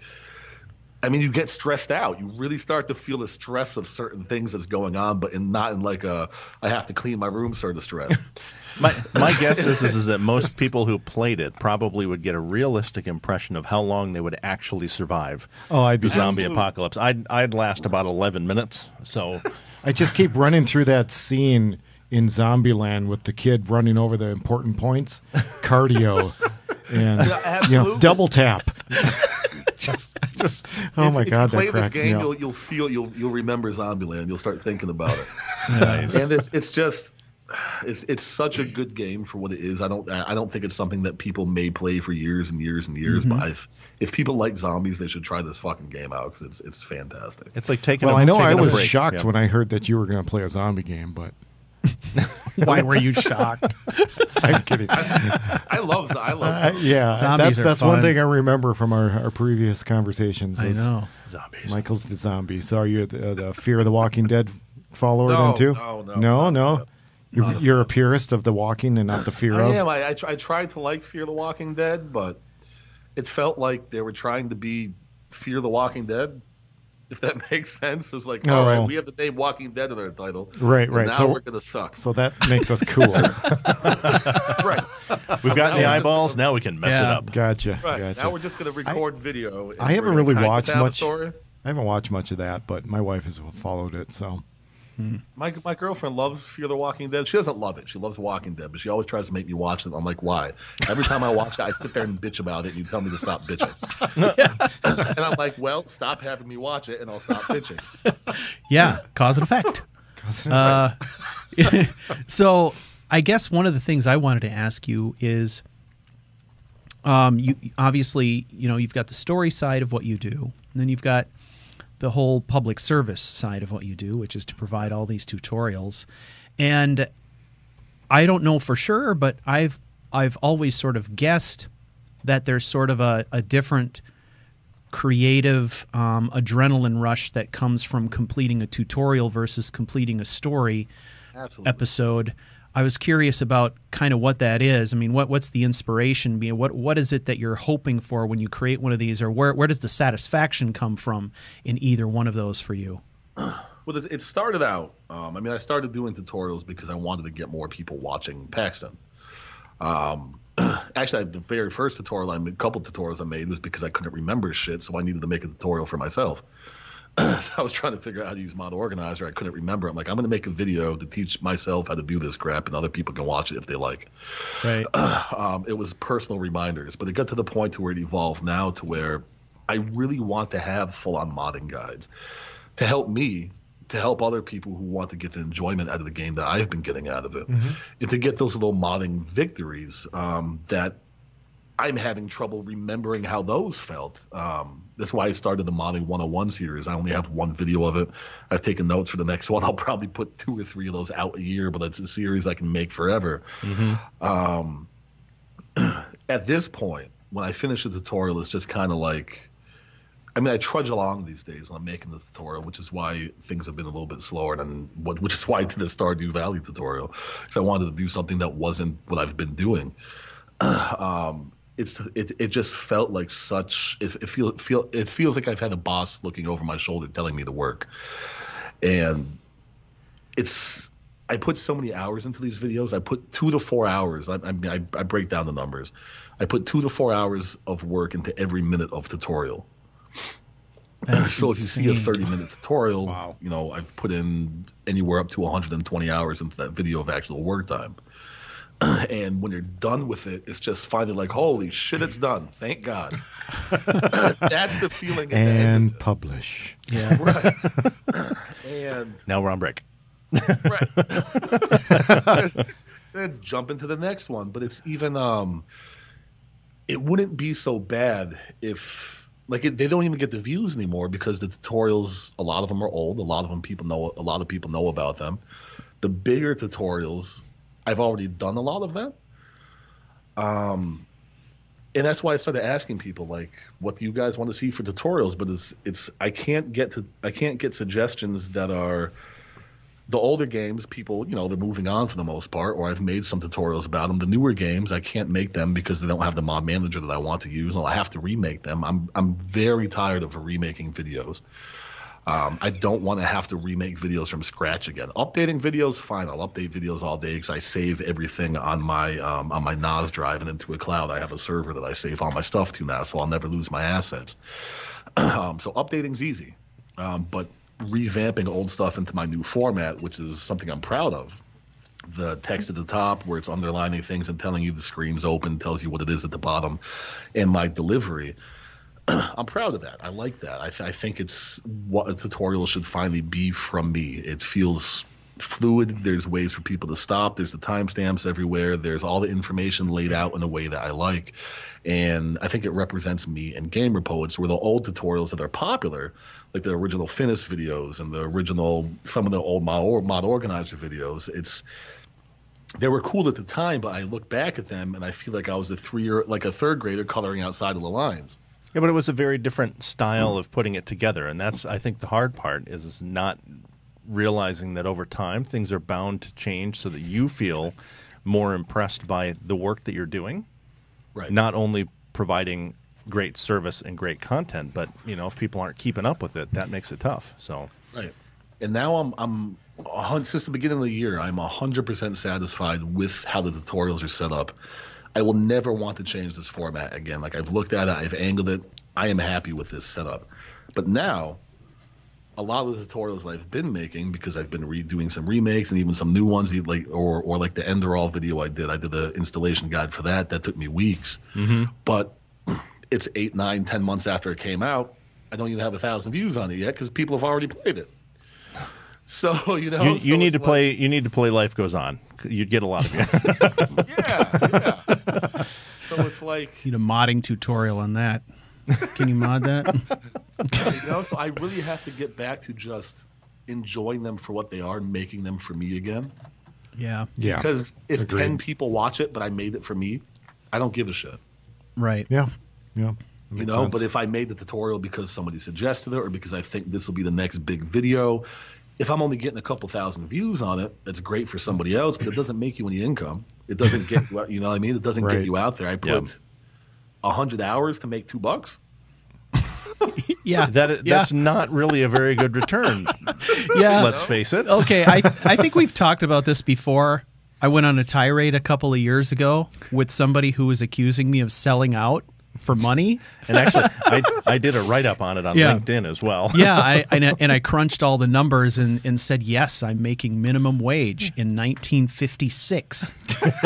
I mean, you get stressed out. You really start to feel the stress of certain things that's going on, but not in like a I have to clean my room sort of stress. My guess is that most people who played it probably would get a realistic impression of how long they would actually survive I'd be the zombie apocalypse. I'd last about 11 minutes. So I just keep running through that scene in Zombieland with the kid running over the important points, cardio, and double tap. just oh my God, that cracks me up. You'll remember Zombieland. You'll start thinking about it. Nice. And it's such a good game for what it is. I don't think it's something that people may play for years and years and years. Mm-hmm. But if people like zombies, they should try this fucking game out because it's fantastic. It's like taking. Well, I know I was break. shocked when I heard that you were going to play a zombie game, but Why were you shocked? I'm kidding. I love yeah, Zombies are that's fun. one thing I remember from our previous conversations. I know. Zombies. Michael's the zombie. So are you the Fear of the Walking Dead follower No, then too? no. You're a purist of The Walking and not the fear of? I am. I tried to like Fear the Walking Dead, but it felt like they were trying to be Fear the Walking Dead, if that makes sense. It was like, all right, we have the name Walking Dead in our title. Right. Now So we're going to suck. So that makes us cool. Right. We've got the eyeballs. Now we can mess it up. Gotcha. Right. Gotcha. Now we're just going to record video. I haven't really watched much. Story. I haven't watched much of that, but my wife has followed it, so. My girlfriend loves Fear the Walking Dead. She doesn't love it. She loves Walking Dead, but she always tries to make me watch it. I'm like, why? Every time I watch it, I sit there and bitch about it, and you tell me to stop bitching. And I'm like, well, stop having me watch it, and I'll stop bitching. Yeah, cause and effect. So I guess one of the things I wanted to ask you is, you obviously, you've got the story side of what you do, and then you've got the whole public service side of what you do, which is to provide all these tutorials. And I don't know for sure, but I've always sort of guessed that there's sort of a different creative adrenaline rush that comes from completing a tutorial versus completing a story episode. I was curious about kind of what that is. I mean, what's the inspiration? What is it that you're hoping for when you create one of these, or where does the satisfaction come from in either one of those for you? Well, it started out. I started doing tutorials because I wanted to get more people watching Paxton. Actually, the very first tutorial couple tutorials I made was because I couldn't remember shit, so I needed to make a tutorial for myself. So I was trying to figure out how to use Mod Organizer. I couldn't remember. I'm like, I'm going to make a video to teach myself how to do this crap, and other people can watch it if they like. Right. It was personal reminders, but it got to the point to where it evolved now to where I really want to have full-on modding guides to help me, to help other people who want to get the enjoyment out of the game that I've been getting out of it, and to get those little modding victories that I'm having trouble remembering how those felt. That's why I started the Modding 101 series. I only have one video of it. I've taken notes for the next one. I'll probably put 2 or 3 of those out a year, but it's a series I can make forever. At this point, when I finish a tutorial, it's just kind of like, I trudge along these days when I'm making the tutorial, which is why things have been a little bit slower which is why I did the Stardew Valley tutorial, because I wanted to do something that wasn't what I've been doing. It just felt like such. It feels like I've had a boss looking over my shoulder telling me to work, and I put so many hours into these videos. I put 2 to 4 hours. I break down the numbers. I put 2 to 4 hours of work into every minute of tutorial. So if you see a 30-minute tutorial, wow. I've put in anywhere up to 120 hours into that video of actual work time. And when you're done with it, it's just finally like, holy shit, it's done. Thank God. That's the feeling. And publish. Yeah. Right. And now we're on break. Right. Then jump into the next one. But it's even, it wouldn't be so bad if, they don't even get the views anymore because the tutorials, a lot of them are old. A lot of people know about them. The bigger tutorials, I've already done a lot of them. And that's why I started asking people, what do you guys want to see for tutorials? But I can't get suggestions that The older games, people, they're moving on for the most part, or I've made some tutorials about them. The newer games, I can't make them because they don't have the mod manager that I want to use, and I have to remake them. I'm very tired of remaking videos. I don't want to have to remake videos from scratch again. Updating videos, fine. I'll update videos all day because I save everything on my NAS drive and into a cloud. I have a server that I save all my stuff to now, so I'll never lose my assets. So updating's easy, but revamping old stuff into my new format, which is something I'm proud of. The text at the top where it's underlining things and telling you the screen's open, tells you what it is at the bottom, and my delivery. I'm proud of that. I like that. I think it's what a tutorial should finally be from me. It feels fluid. There's ways for people to stop. There's the timestamps everywhere. There's all the information laid out in a way that I like. And I think it represents me and Gamer Poets, where the old tutorials that are popular, like the original Finis videos and the original, some of the old mod organizer videos, they were cool at the time, but I look back at them and I feel like I was a third grader coloring outside of the lines. Yeah, but it was a very different style of putting it together, and that's, I think, the hard part is not realizing that over time things are bound to change so that you feel more impressed by the work that you're doing. Right. Not only providing great service and great content, but if people aren't keeping up with it, that makes it tough. So right. And now I'm since the beginning of the year, I'm 100% satisfied with how the tutorials are set up. I will never want to change this format again. Like, I've looked at it, I've angled it. I am happy with this setup. But now, a lot of the tutorials that I've been making, because I've been redoing some remakes and even some new ones, like the Enderall video I did the installation guide for that. That took me weeks. Mm-hmm. But it's 8, 9, 10 months after it came out. I don't even have 1,000 views on it yet because people have already played it. So you need to play. You need to play Life Goes On. You'd get a lot of it. Yeah. So it's like, need a modding tutorial on that. Can you mod that? So I really have to get back to just enjoying them for what they are, and making them for me again. Yeah. Because if Agreed. 10 people watch it, but I made it for me, I don't give a shit. Right. Yeah. Makes sense. But if I made the tutorial because somebody suggested it, or because I think this will be the next big video, if I'm only getting a couple thousand views on it, that's great for somebody else, but it doesn't make you any income. It doesn't get you out, you know what I mean? It doesn't get you out there. I put 100 hours to make $2. Yeah. That's not really a very good return. Yeah. Let's face it. Okay, I think we've talked about this before. I went on a tirade a couple of years ago with somebody who was accusing me of selling out for money. And actually, I did a write-up on it on LinkedIn as well. Yeah, I crunched all the numbers and said, yes, I'm making minimum wage in 1956.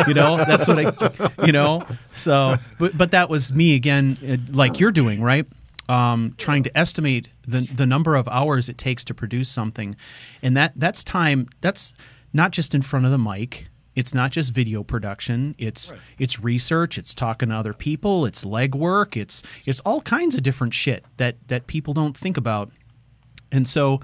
That's what so, but that was me again, like you're doing, right? Trying to estimate the number of hours it takes to produce something. And that's time, that's not just in front of the mic. It's not just video production. It's research. It's talking to other people. It's legwork. It's all kinds of different shit that people don't think about. And so,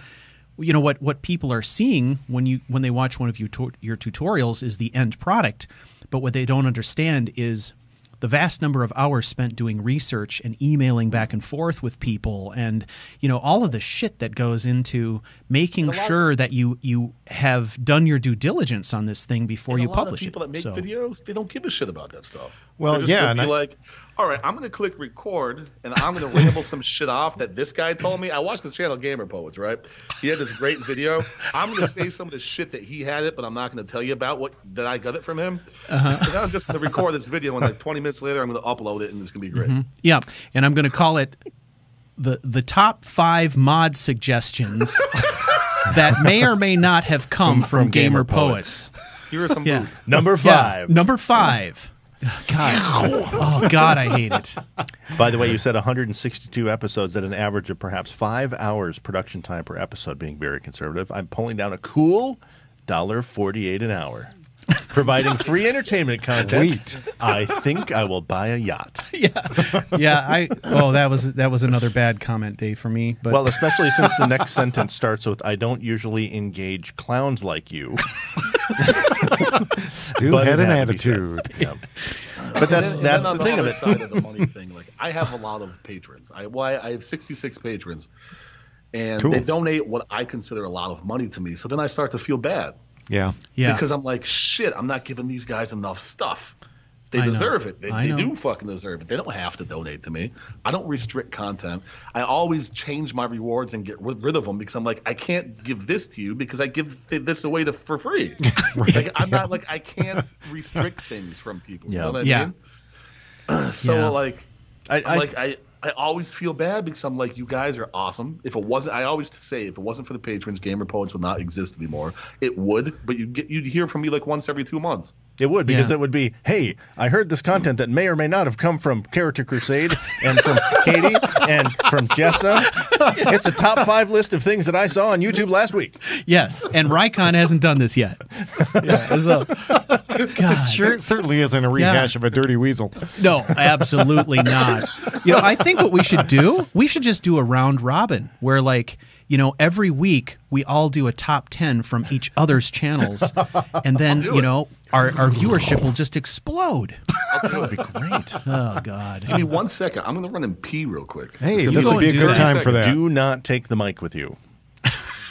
what people are seeing when they watch one of your tutorials is the end product, but what they don't understand is the vast number of hours spent doing research and emailing back and forth with people, and all of the shit that goes into making sure that you have done your due diligence on this thing before you publish it. People that make videos, they don't give a shit about that stuff. Well, they're just gonna be like, all right, I'm going to click record, and I'm going to ramble some shit off that this guy told me. I watched the channel Gamer Poets, right? He had this great video. I'm going to say some of the shit that he had it, but I'm not going to tell you about that I got it from him. And then I'm just going to record this video, and like 20 minutes later, I'm going to upload it, and it's going to be great. Mm-hmm. Yeah, and I'm going to call it the top 5 mod suggestions that may or may not have come from Gamer Poets. Here are some moves. Number 5. Yeah. Number 5. God, I hate it. By the way, you said 162 episodes at an average of perhaps 5 hours production time per episode, being very conservative. I'm pulling down a cool $1.48 an hour. Providing free entertainment content. I think I will buy a yacht. That was another bad comment day for me. But well, especially since the next sentence starts with, I don't usually engage clowns like you. Stu had an attitude. Yeah. But that's the thing of it. Side of the money thing, like, I have a lot of patrons. I have 66 patrons, and Cool. they donate what I consider a lot of money to me. So then I start to feel bad. Yeah. Yeah. Because I'm like, shit, I'm not giving these guys enough stuff. They I know. deserve it. I They know. do fucking deserve it. They don't have to donate to me. I don't restrict content. I always change my rewards and get rid of them because I'm like, I can't give this to you because I give this away for free. Like, I'm not like, I can't restrict things from people. You know what I Yeah. mean? So Yeah. like, I always feel bad because I'm like, you guys are awesome. If it wasn't, I always say, if it wasn't for the patrons, Gamer Poets would not exist anymore. It would, but you'd hear from me like once every 2 months. It would, because Yeah. it would be, hey, I heard this content that may or may not have come from Character Crusade and from Katie and from Jessa. It's a top 5 list of things that I saw on YouTube last week. Yes, and Rycon hasn't done this yet. Yeah, so, God. Sure, it certainly isn't a rehash of a dirty weasel. No, absolutely not. You know, I think what we should do, we should just do a round robin where, like, you know, every week we all do a top 10 from each other's channels, and then, you know, our viewership will just explode. That would be great. Oh, God. Give me 1 second. I'm going to run and pee real quick. Hey, You this go would be a and do good that. time for that. Do not take the mic with you.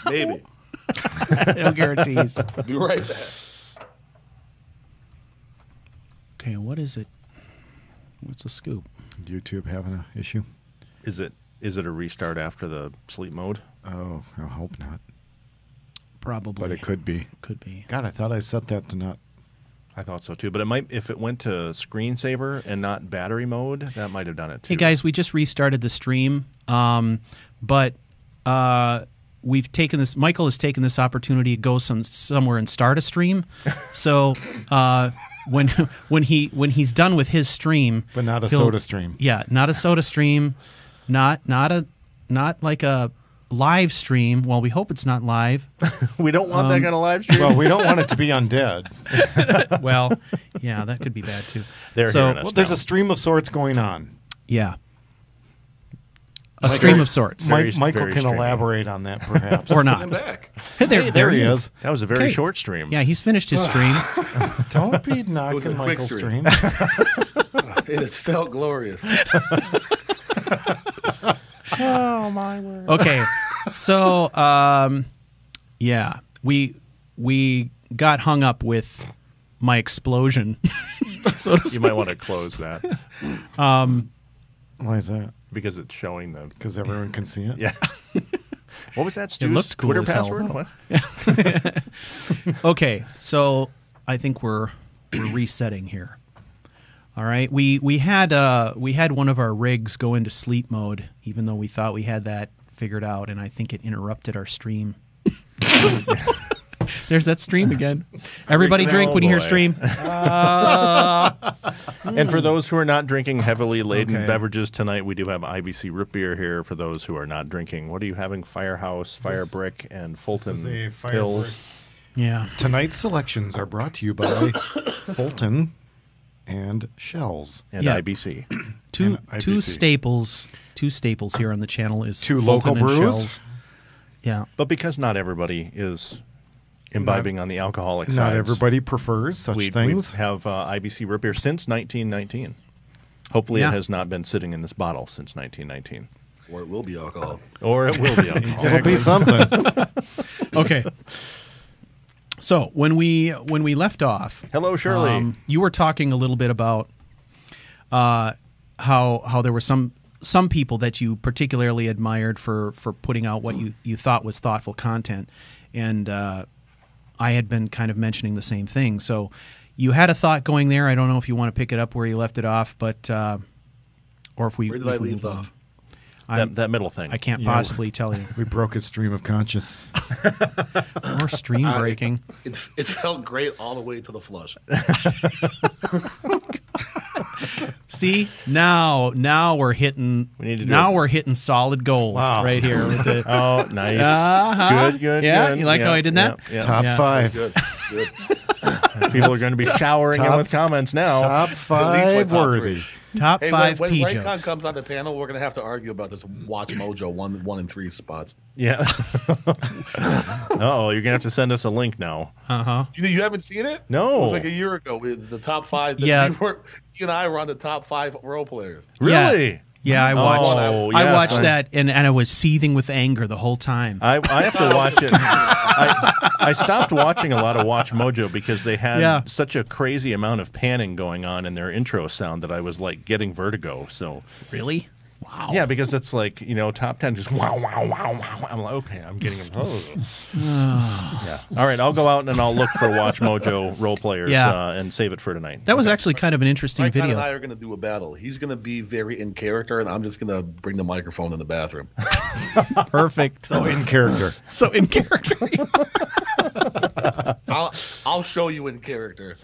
Maybe. No guarantees. Be right back. Okay, what is it? What's the scoop? YouTube having an issue? Is it a restart after the sleep mode? Oh, I hope not. Probably. But it could be. Could be. God, I thought I set that to not. I thought so too, but it might, if it went to screensaver and not battery mode, that might have done it too. Hey, guys, we just restarted the stream, but we've taken this. Michael has taken this opportunity to go somewhere and start a stream. So when he's done with his stream, But not a he'll- soda stream. Yeah, not a soda stream, not like a live stream. Well, we hope it's not live. We don't want that kind of live stream. Well, we don't want it to be undead. Well, yeah, that could be bad too. They're so hearing us Well, there's now. a stream of sorts going on. yeah, a stream of sorts. Very- Michael very can strange. elaborate on that, perhaps. Or I'm not. back. Hey, there he is. That was a very Okay. short stream. Yeah, he's finished his stream. Don't be was a knocking quick Michael's stream. stream. It felt glorious. Oh, my word. Okay, so yeah, we got hung up with my explosion. So to You speak. might want to close that Why is that? because it's showing the. Because everyone can see it? Yeah. What was that? Stu's looked cool Twitter as hell. password? What? Okay, so I think we're resetting here. All right, we had one of our rigs go into sleep mode, even though we thought we had that figured out, and I think it interrupted our stream. There's that stream again. Everybody drink when you hear boy. stream. And for those who are not drinking heavily laden Okay. beverages tonight, we do have IBC root beer here for those who are not drinking. What are you having? Firehouse, Fire Brick, and Fulton is a Fire Pills. Brick. Yeah. Tonight's selections are brought to you by Fulton and Shells. And Yeah. IBC. Two And IBC. two staples here on the channel is Two Fulton local and brews? Shells. Yeah. But because not everybody is imbibing on the alcoholic side, Not everybody prefers such we things. have IBC root beer since 1919. Hopefully Yeah. it has not been sitting in this bottle since 1919. Or it will be alcohol. Or it will be alcohol. It'll be something. Okay. So when we left off, Hello, Shirley. you were talking a little bit about how there were some people that you particularly admired for putting out what you thought was thoughtful content, and I had been kind of mentioning the same thing. So you had a thought going there. I don't know if you want to pick it up where you left it off, but or if we Where did I if we leave move on. off? that middle thing. I can't Yeah. possibly tell you. We broke his stream of conscience. More stream breaking. It felt great all the way to the flush. See, now we're hitting. We need to do now it. we're hitting solid gold Wow. right here. With the, Oh, nice. Uh-huh. Good. Yeah, good. you like how I did that? Yeah. Top Yeah. 5. Good. Good. People are going to be showering in Top- with comments now. Top at least 5 my top worthy. three. top Hey, 5 when P Raycon jokes. comes on the panel, we're gonna have to argue about this Watch Mojo 1 and 3 spots. Yeah. Oh, you're going to have to send us a link now. You haven't seen it? No. It was like a year ago. The top 5. Yeah. You and I were on the top 5 role players. Really? Yeah, I watched. Oh, I yes, watched that, and I was seething with anger the whole time. I have to watch it. I stopped watching a lot of Watch Mojo because they had such a crazy amount of panning going on in their intro sound that I was like getting vertigo. So Really? Wow. yeah, because it's like, you know, top 10 just wow, wow, wow, wow. I'm like, okay, I'm getting yeah. All right, I'll go out and I'll look for Watch Mojo role players and save it for tonight. That was actually kind of an interesting Mike video. and I are going to do a battle. He's going to be very in character, and I'm just going to bring the microphone in the bathroom. Perfect. So in character. So in character. I'll show you in character.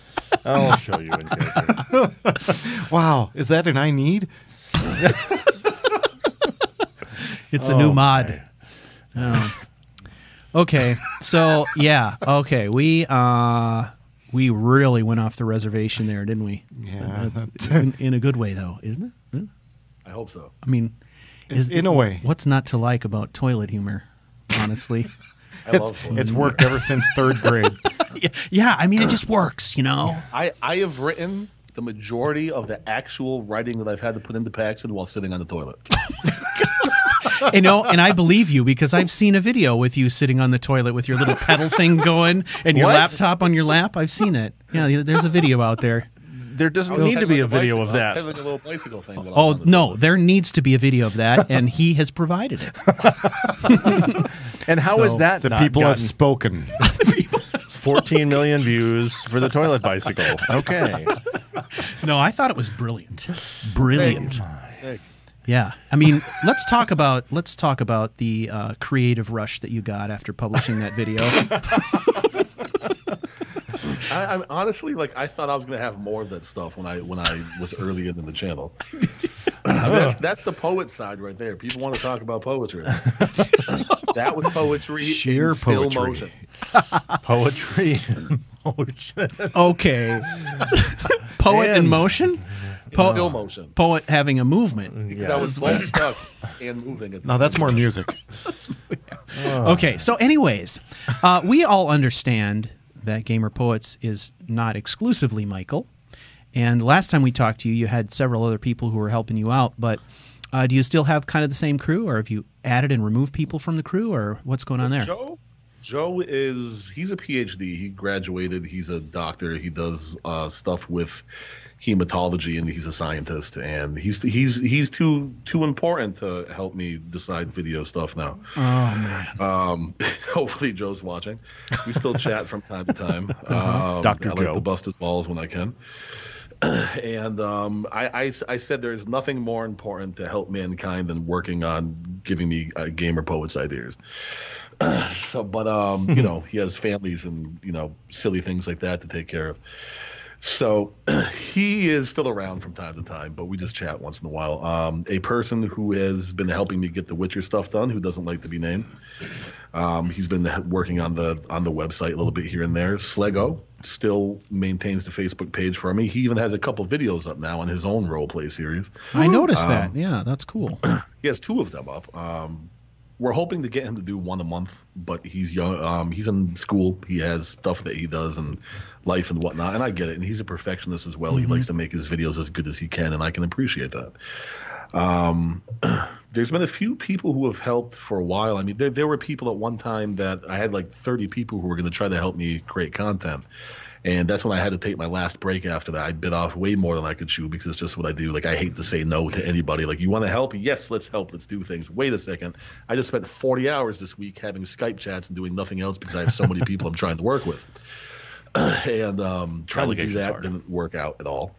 I'll show you in character. Wow, is that an I need? It's a new mod. Oh. Okay, so yeah, okay, we really went off the reservation there, didn't we? Yeah, That's in a good way, though, isn't it? Really? I hope so. I mean, in a way. what's not to like about toilet humor? Honestly, It's worked ever since third grade. yeah. I mean, it just works, you know. I have written the majority of the actual writing that I've had to put into Paxton while sitting on the toilet. You know, and I believe you because I've seen a video with you sitting on the toilet with your little pedal thing going and your laptop on your lap. I've seen it. Yeah, there's a video out there. There doesn't need to be a video of that. I had like a little bicycle thing. That Oh, no, there needs to be a video of that, and he has provided it. And how is that The not people have gotten spoken. 14 million views for the toilet bicycle? Okay. No, I thought it was brilliant. Brilliant. Hey, Yeah. I mean, let's talk about the creative rush that you got after publishing that video. I'm honestly like I thought I was going to have more of that stuff when I was early in the channel. That's the poet side right there. People want to talk about poetry. That was poetry Sheer in still poetry. motion. Poetry in motion. Okay. Poet in And- motion? Still motion. Poet having a movement. Because I was both stuck and moving at the No, same that's more time. music. Okay, so anyways, we all understand that Gamer Poets is not exclusively Michael. And last time we talked to you, you had several other people who were helping you out. But do you still have kind of the same crew, or have you added and removed people from the crew, or what's going on there? Joe he's a PhD. He graduated. He's a doctor. He does stuff with hematology, and he's a scientist. And he's too important to help me decide video stuff now. Oh, man. Hopefully Joe's watching. We still chat from time to time. Dr. I like Joe. to bust his balls when I can. And I said there's nothing more important to help mankind than working on giving me Gamer Poets ideas. But you know, he has families and, you know, silly things like that to take care of. So he is still around from time to time, but we just chat once in a while. A person who has been helping me get the Witcher stuff done, who doesn't like to be named. He's been working on the website a little bit here and there. Slego still maintains the Facebook page for me. He even has a couple videos up now on his own role play series. I noticed that. Yeah, that's cool. He has 2 of them up. We're hoping to get him to do 1 a month, but he's young. He's in school. He has stuff that he does and life and whatnot, and I get it. And he's a perfectionist as well. He likes to make his videos as good as he can, and I can appreciate that. There's been a few people who have helped for a while. I mean, there were people at one time that I had like 30 people who were going to try to help me create content. And that's when I had to take my last break after that. I bit off way more than I could chew because it's just what I do. Like, I hate to say no to anybody. Like, you want to help? Yes, let's help. Let's do things. Wait a second. I just spent 40 hours this week having Skype chats and doing nothing else because I have so many people I'm trying to work with. And trying to do that didn't work out at all.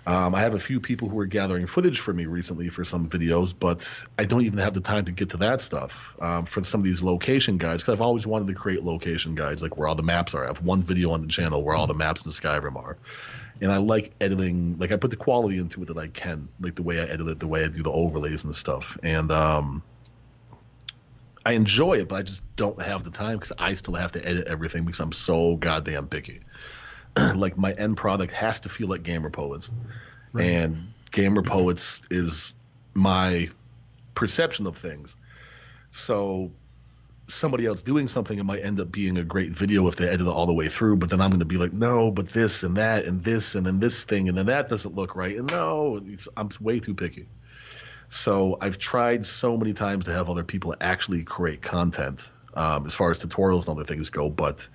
I have a few people who are gathering footage for me recently for some videos, but I don't even have the time to get to that stuff for some of these location guides, because I've always wanted to create location guides, like where all the maps are. I have one video on the channel where all the maps in Skyrim are. And I like editing, like I put the quality into it that I can, like the way I edit it, the way I do the overlays and stuff. And I enjoy it, but I just don't have the time because I still have to edit everything because I'm so goddamn picky. Like, my end product has to feel like Gamer Poets. Right. And Gamer Poets is my perception of things. So somebody else doing something, it might end up being a great video if they edit it all the way through, but then I'm going to be like, no, but this and that and this and then this thing and then that doesn't look right. And no, I'm way too picky. So I've tried so many times to have other people actually create content, as far as tutorials and other things go, but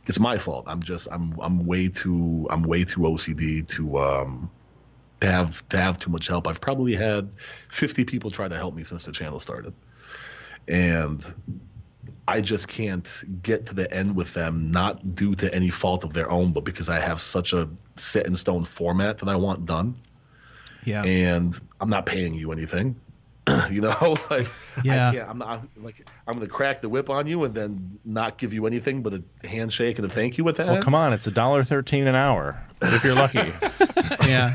it's my fault. I'm way too OCD to have too much help. I've probably had 50 people try to help me since the channel started, and I just can't get to the end with them, not due to any fault of their own, but because I have such a set in stone format that I want done. Yeah. And I'm not paying you anything. You know, like, yeah. I can't, I'm not like, I'm going to crack the whip on you and then not give you anything but a handshake and a thank you with that. Well, come on, it's $1.13 an hour if you're lucky. Yeah.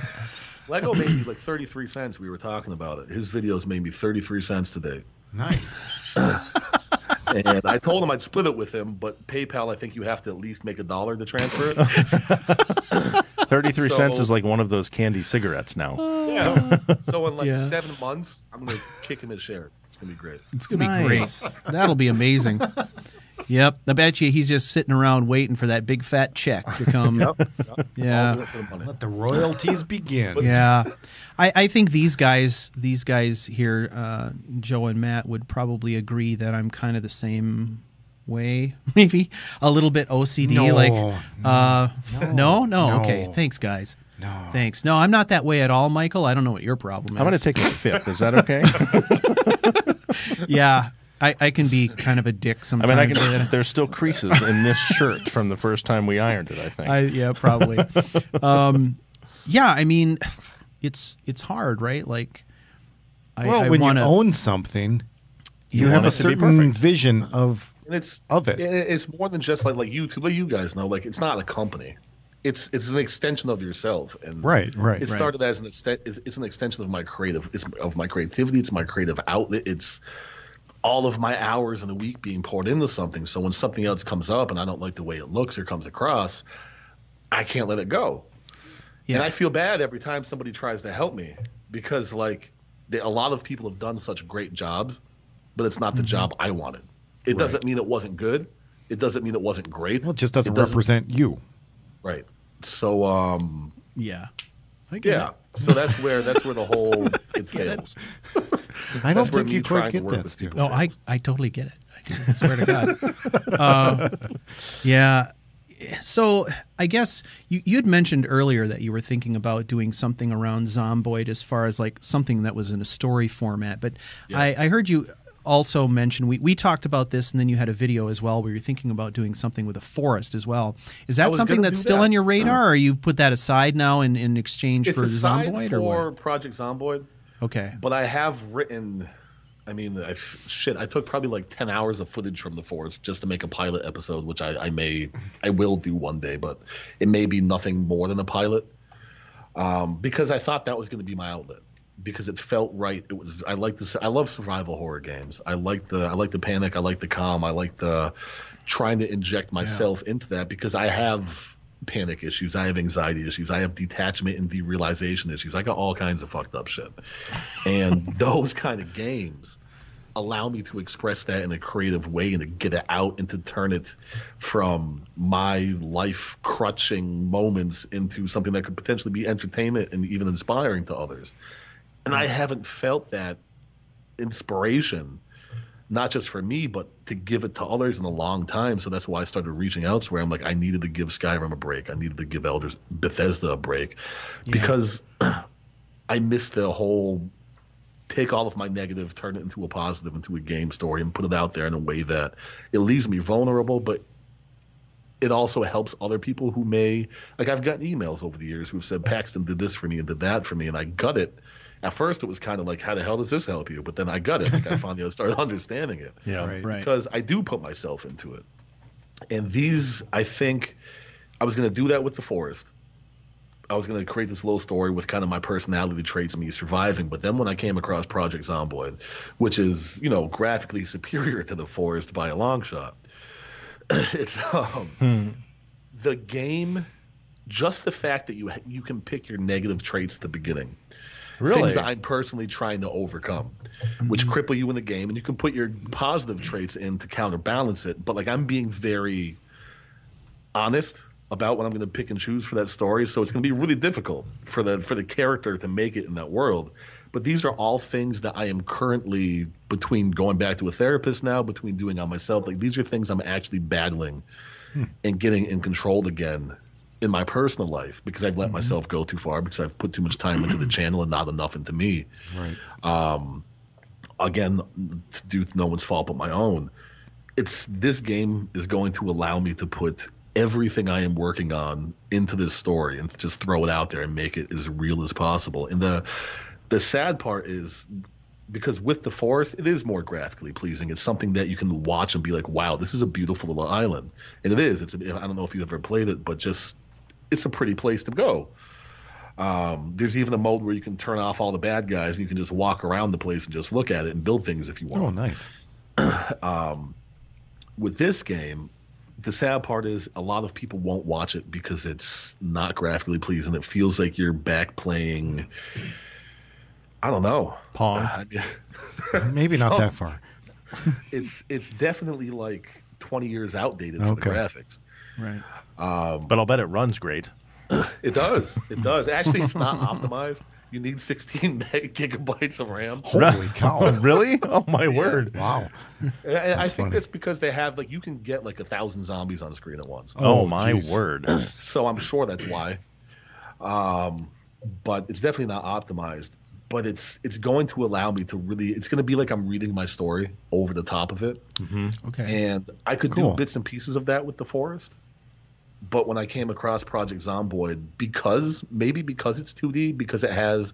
Lego made me like 33 cents. We were talking about it. His videos made me 33 cents today. Nice. And I told him I'd split it with him, but PayPal, I think you have to at least make $1 to transfer it. 33 cents is like one of those candy cigarettes now. Yeah. So in like 7 months, I'm going to kick him a share. It's going to be great. It's going to be great. That'll be amazing. Yep. I bet you he's just sitting around waiting for that big fat check to come. Yep. Yeah. Let the royalties begin. Yeah. I think these guys here, Joe and Matt, would probably agree that I'm kind of the same way, maybe a little bit OCD. No. Okay. Thanks, guys. No. Thanks. No, I'm not that way at all, Michael. I don't know what your problem is. I'm going to take a fifth. Is that okay? Yeah. I can be kind of a dick sometimes. I mean, there's still creases in this shirt from the first time we ironed it, I think. Yeah, probably. Yeah, I mean, it's hard, right? Like, when you own something, you have a certain vision of it. It's more than just like YouTube. Like you guys know, like it's not a company. It's an extension of yourself, and right. It started as it's an extension of my creativity. It's my creative outlet. It's all of my hours in the week being poured into something. So when something else comes up and I don't like the way it looks or comes across, I can't let it go. Yeah. And I feel bad every time somebody tries to help me because like a lot of people have done such great jobs, but it's not the job I wanted. It doesn't mean it wasn't good. It doesn't mean it wasn't great. Well, it just doesn't represent you. Right. So yeah. So that's where the whole it fails. I don't think you quite get that, Stu. No, I totally get it. I swear to God. Yeah. So I guess you'd mentioned earlier that you were thinking about doing something around Zomboid as far as like something that was in a story format. But yes. I heard you also mention, we talked about this, and then you had a video as well where you're thinking about doing something with a forest as well. Is that something that's still on your radar, or you've put that aside now in exchange for Zomboid? Or what? Project Zomboid. Okay. But I have written, I mean, I took probably like 10 hours of footage from the forest just to make a pilot episode, which I will do one day, but it may be nothing more than a pilot, because I thought that was going to be my outlet. Because it felt right. I love survival horror games. I like the panic. I like the calm. I like the trying to inject myself into that because I have panic issues. I have anxiety issues. I have detachment and derealization issues. I got all kinds of fucked up shit. And those kind of games allow me to express that in a creative way and to get it out and to turn it from my life crutching moments into something that could potentially be entertainment and even inspiring to others. And I haven't felt that inspiration, not just for me, but to give it to others in a long time. So that's why I started reaching out to where I'm like, I needed to give Skyrim a break. I needed to give Bethesda a break because I missed the whole take all of my negative, turn it into a positive, into a game story, and put it out there in a way that it leaves me vulnerable, but it also helps other people who may, like I've gotten emails over the years who've said, Paxton did this for me and did that for me, and I got it. At first, it was kind of like, how the hell does this help you? But then I got it. Like I finally started understanding it. Yeah, right. Because I do put myself into it. And these, I think, I was going to do that with the forest. I was going to create this little story with kind of my personality traits, me surviving. But then when I came across Project Zomboid, which is, graphically superior to the forest by a long shot, it's the game. Just the fact that you can pick your negative traits at the beginning. Really? Things that I'm personally trying to overcome, which cripple you in the game, and you can put your positive traits in to counterbalance it. But like I'm being very honest about what I'm going to pick and choose for that story, so it's going to be really difficult for the character to make it in that world. But these are all things that I am currently, between going back to a therapist now, between doing on myself. Like, these are things I'm actually battling and getting in control again in my personal life, because I've let myself go too far, because I've put too much time into the channel and not enough into me. Right. Again, due to no one's fault but my own. This game is going to allow me to put everything I am working on into this story and just throw it out there and make it as real as possible. And the sad part is, because with the forest, it is more graphically pleasing. It's something that you can watch and be like, wow, this is a beautiful little island. And it is. I don't know if you've ever played it, but it's a pretty place to go. There's even a mode where you can turn off all the bad guys and you can just walk around the place and just look at it and build things if you want. Oh, nice. With this game, the sad part is a lot of people won't watch it because it's not graphically pleasing. It feels like you're back playing, I don't know, Pong. Maybe not that far. It's definitely like 20 years outdated for the graphics. Right. But I'll bet it runs great. It does. It does. Actually, it's not optimized. You need 16 gigabytes of RAM. Holy cow. Really? Oh, my word. Wow. And I think funny. that's because they have, like, you can get like 1,000 zombies on screen at once. Oh, my geez. word. So I'm sure that's why. But it's definitely not optimized. But it's going to allow me to really, it's going to be like I'm reading my story over the top of it. Okay. And I could do bits and pieces of that with the forest. But when I came across Project Zomboid, because it's 2D, because it has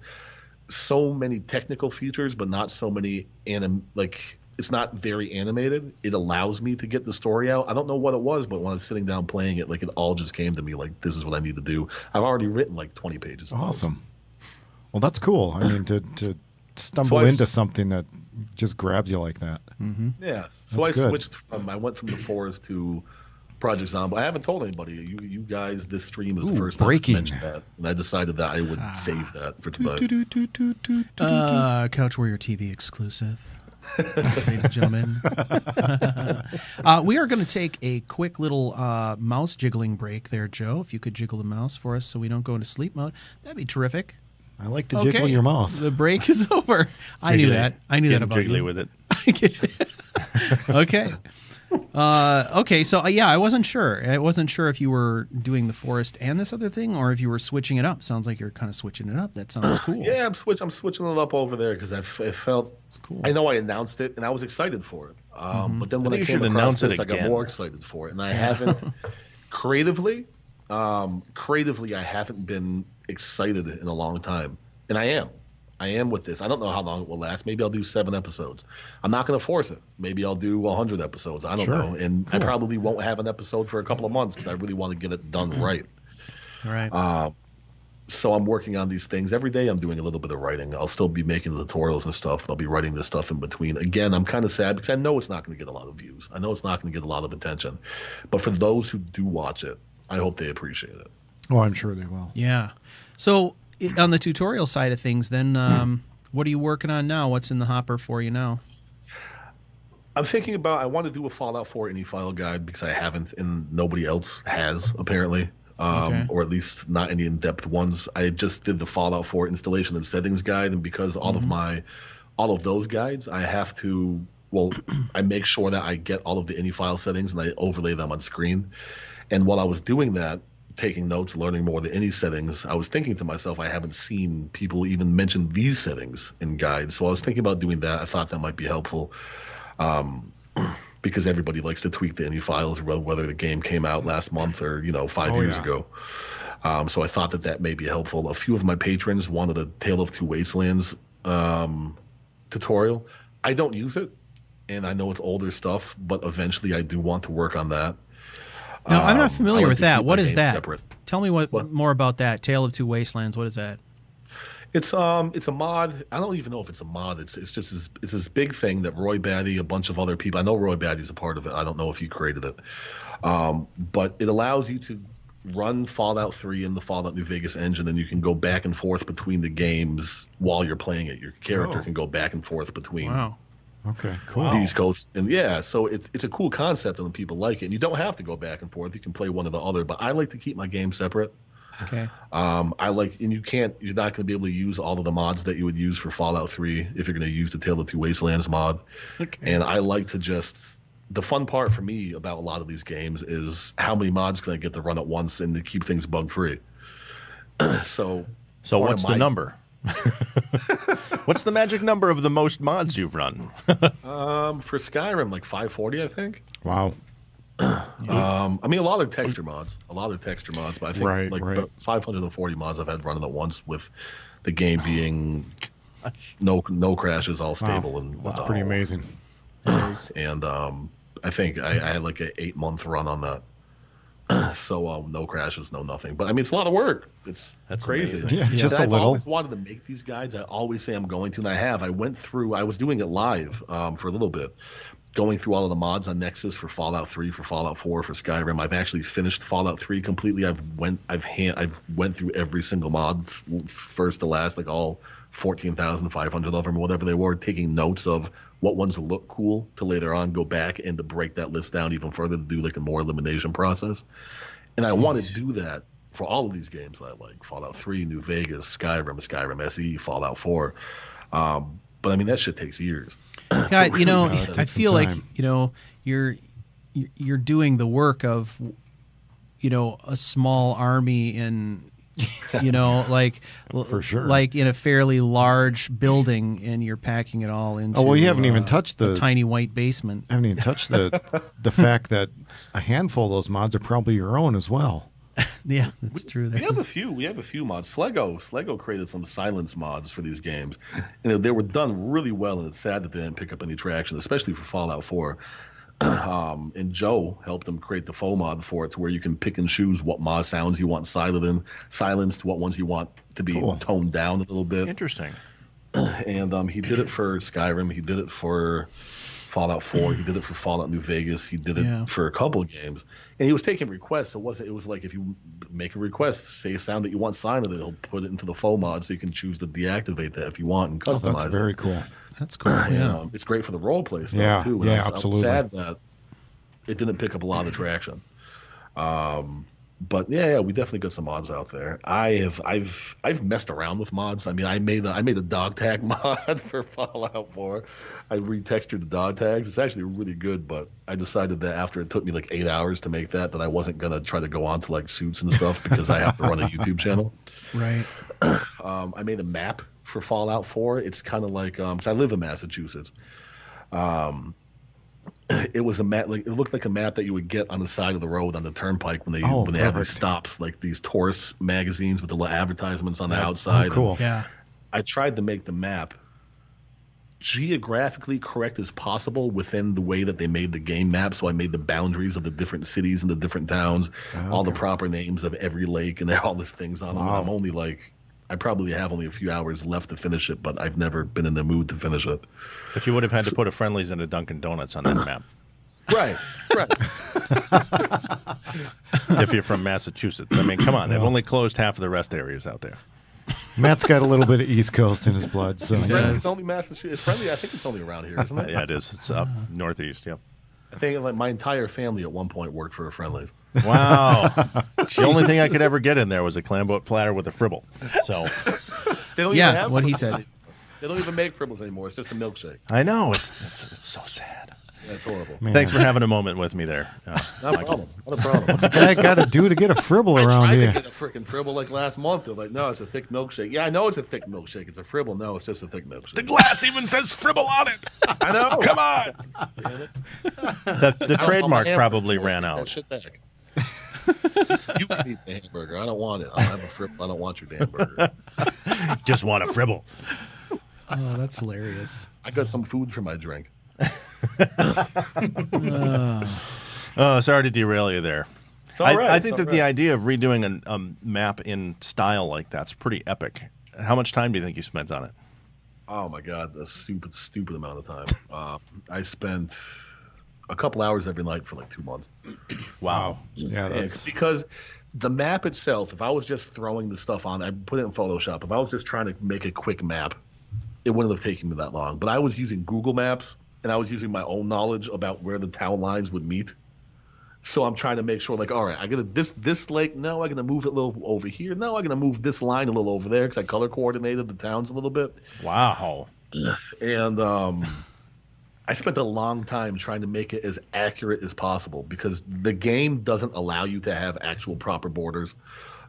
so many technical features, but not so many it's not very animated. It allows me to get the story out. I don't know what it was, but when I was sitting down playing it, like, it all just came to me like, this is what I need to do. I've already written like 20 pages. Awesome. Well, that's cool. I mean, to stumble into something that just grabs you like that. Yeah. So That's I good. switched I went from the forest to Project Zombie. I haven't told anybody. You guys, this stream is the first time I breaking. mentioned that, and I decided that I would save that for tonight. Couch Warrior TV exclusive. Ladies and gentlemen. We are going to take a quick little mouse jiggling break there, Joe. If you could jiggle the mouse for us so we don't go into sleep mode, that'd be terrific. I like to jiggle your mouse. The break is over. I knew that. I knew that Getting about jiggly you. with it. Okay. Okay, so I wasn't sure. I wasn't sure if you were doing the forest and this other thing, or if you were switching it up. Sounds like you're kind of switching it up. That sounds cool. Yeah, I'm switching it up over there because I felt It's cool. I know I announced it and I was excited for it. But then when I you came should across announce it this, I got again. more excited for it, and I haven't creatively. I haven't been excited in a long time, and I am with this. I don't know how long it will last. Maybe I'll do 7 episodes. I'm not going to force it. Maybe I'll do 100 episodes. I don't know. And I probably won't have an episode for a couple of months because I really want to get it done right. All right. So I'm working on these things. Every day I'm doing a little bit of writing. I'll still be making the tutorials and stuff, but I'll be writing this stuff in between. Again, I'm kind of sad because I know it's not going to get a lot of views. I know it's not going to get a lot of attention. But for those who do watch it, I hope they appreciate it. Oh, I'm sure they will. Yeah. So on the tutorial side of things, then what are you working on now? What's in the hopper for you now? I'm thinking about, I want to do a Fallout 4 indie file guide because I haven't and nobody else has, apparently. Or at least not any in-depth ones. I just did the Fallout 4 installation and settings guide, and because all of those guides, I have to, I make sure that I get all of the indie file settings and I overlay them on screen. And while I was doing that, taking notes, learning more of the indie settings, I was thinking to myself, I haven't seen people even mention these settings in guides. So I was thinking about doing that. I thought that might be helpful. Because everybody likes to tweak the indie files, whether the game came out last month or 5 years ago. So I thought that may be helpful. A few of my patrons wanted a Tale of Two Wastelands tutorial. I don't use it, and I know it's older stuff, but eventually I do want to work on that. Now, I'm not familiar with that. What is that? Separate. Tell me more about that. Tale of Two Wastelands. What is that? It's a mod. I don't even know if it's a mod. It's just this big thing that Roy Batty, a bunch of other people. I know Roy Batty's a part of it. I don't know if he created it, but it allows you to run Fallout 3 in the Fallout New Vegas engine, and you can go back and forth between the games while you're playing it. Your character can go back and forth between. Wow. Okay, cool. These coasts, and so it's a cool concept, and people like it. And you don't have to go back and forth. You can play one or the other. But I like to keep my game separate. Okay. I like, and you're not going to be able to use all of the mods that you would use for Fallout 3 if you're going to use the Tale of Two Wastelands mod. Okay. And I like to the fun part for me about a lot of these games is how many mods can I get to run at once and to keep things bug free. So what's the number? What's the magic number of the most mods you've run? For Skyrim, like 540, I think. Wow. I mean, a lot of texture mods, but I think Right. 540 mods I've had running at once with the game being no crashes, all stable and That's pretty amazing. And I think I had like an 8-month run on that. So no crashes, no nothing. But I mean, it's a lot of work. That's crazy. amazing. Yeah, just a I've little. always wanted to make these guides. I always say I'm going to, and I have. I was doing it live for a little bit, going through all of the mods on Nexus for Fallout 3, for Fallout 4, for Skyrim. I've actually finished Fallout 3 completely. I've went through every single mod, first to last, like all 14,500 of them, or whatever they were, taking notes of what ones look cool to later on go back and to break that list down even further to do like a more elimination process. And I want to do that for all of these games that I like: Fallout 3, New Vegas, Skyrim SE, Fallout 4. But I mean, that shit takes years. God, you know, It I takes feel some like, time. you know, you're doing the work of, you know, a small army in, you know, like For sure. like in a fairly large building, and you're packing it all into. Oh, well, you haven't even touched a the tiny white basement. I haven't even touched the fact that a handful of those mods are probably your own as well. Yeah, that's true. We have a few mods. Slego created some silence mods for these games, and they were done really well. And it's sad that they didn't pick up any traction, especially for Fallout 4. And Joe helped him create the faux mod for it, to where you can pick and choose what mod sounds you want silenced, what ones you want to be toned down a little bit. Interesting. And he did it for Skyrim. He did it for Fallout 4. He did it for Fallout New Vegas. He did it for a couple of games. And he was taking requests. It was like, if you make a request, say a sound that you want silent, he'll put it into the faux mod, so you can choose to deactivate that if you want and customize That's very cool. That's cool. Yeah. it's great for the role play stuff Yeah, too. And yeah, I was absolutely. sad that it didn't pick up a lot of traction. But yeah, we definitely got some mods out there. I've messed around with mods. I mean, I made a dog tag mod for Fallout 4. I retextured the dog tags. It's actually really good, but I decided that after it took me like 8 hours to make that I wasn't gonna try to go on to like suits and stuff, because I have to run a YouTube channel. Right. I made a map for Fallout 4. It's kind of like 'cause I live in Massachusetts. It was a map, like it looked like a map that you would get on the side of the road on the turnpike when they have these perfect. stops, like these tourist magazines with the little advertisements on the outside. Oh, cool. And Yeah. I tried to make the map geographically correct as possible within the way that they made the game map. So I made the boundaries of the different cities and the different towns, all the proper names of every lake, and all these things on them. And I'm only like, I probably have only a few hours left to finish it, but I've never been in the mood to finish it. But you would have had to put a Friendlies and a Dunkin' Donuts on that map Right. if you're from Massachusetts. I mean, come on. They've only closed half of the rest areas out there. Matt's got a little bit of East Coast in his blood, so It's only Massachusetts. Friendly, I think it's only around here, isn't it? Yeah, it is. It's up northeast, yep. I think like my entire family at one point worked for a Friendlies. Wow. The only thing I could ever get in there was a clam boat platter with a fribble. So They don't Yeah, even have what he Fribbles said. anymore. They don't even make Fribbles anymore. It's just a milkshake. I know. It's so sad. That's horrible. Man. Thanks for having a moment with me there. Not a problem. Not a problem. What I got to do to get a fribble I around tried here? to get a freaking Fribble like last month. They're like, no, it's a thick milkshake. Yeah, I know it's a thick milkshake. It's a Fribble. No, it's just a thick milkshake. glass even says fribble on it. I know. Come on. Damn it. The trademark hamburger. probably ran Take that out. shit back. You can eat the hamburger. I don't want it. I'll have a Fribble. I don't want your hamburger. Just want a fribble. Oh, that's hilarious. I got some food for my drink. Oh, sorry to derail you there. It's all right. I think that the idea of redoing a map in style like that's pretty epic. How much time do you think you spent on it? Oh my God, a stupid amount of time. I spent a couple hours every night for like 2 months. Wow. Yeah, It's because the map itself, if I was just throwing the stuff on, I put it in Photoshop. If I was just trying to make a quick map, it wouldn't have taken me that long. But I was using Google Maps, and I was using my own knowledge about where the town lines would meet So I'm trying to make sure, like, all right, I gotta this lake. No, I'm gonna move it a little over here. No, I'm gonna move this line a little over there because I color coordinated the towns a little bit. Wow. And I spent a long time trying to make it as accurate as possible because the game doesn't allow you to have actual proper borders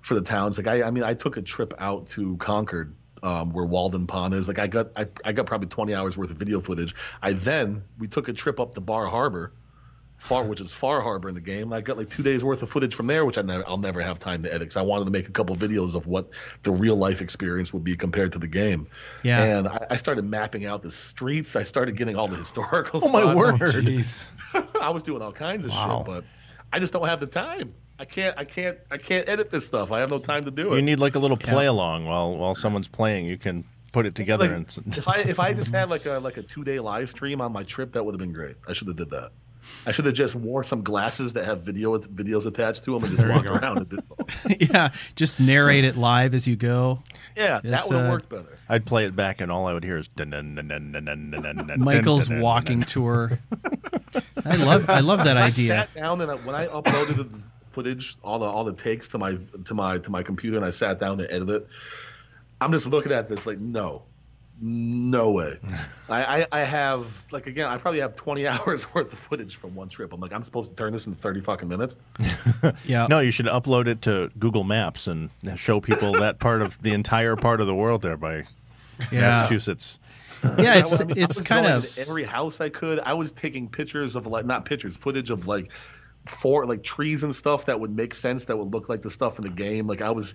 for the towns. Like I mean, I took a trip out to Concord, where Walden Pond is. Like I got probably 20 hours worth of video footage. We took a trip up to Bar Harbor, which is Far Harbor in the game. I got like 2 days worth of footage from there, which I'll never have time to edit because I wanted to make a couple videos of what the real life experience would be compared to the game. Yeah. And I started mapping out the streets. I started getting all the historical Oh, my spots. word. Jeez. I was doing all kinds of shit, but I just don't have the time. I can't edit this stuff. I have no time to do it. You need like a little play along while someone's playing. You can put it together. Like, if I just had like a 2-day live stream on my trip, that would have been great. I should have did that. I should have just wore some glasses that have videos attached to them and just walk around and did it. Yeah, just narrate it live as you go. Yeah, that would have worked better. I'd play it back and all I would hear is Michael's walking tour. I love that idea. I sat down and when I uploaded the footage, all the takes to my computer, and I sat down to edit it, I'm just looking at this like, no way. I have, like, again, I probably have 20 hours worth of footage from one trip. I'm like, I'm supposed to turn this into 30 fucking minutes. Yeah. No, you should upload it to Google Maps and show people that part of the entire part of the world there by Massachusetts. Yeah, it's kind of every house I could. I was taking pictures of footage of like trees and stuff that would make sense, that would look like the stuff in the game. Like I was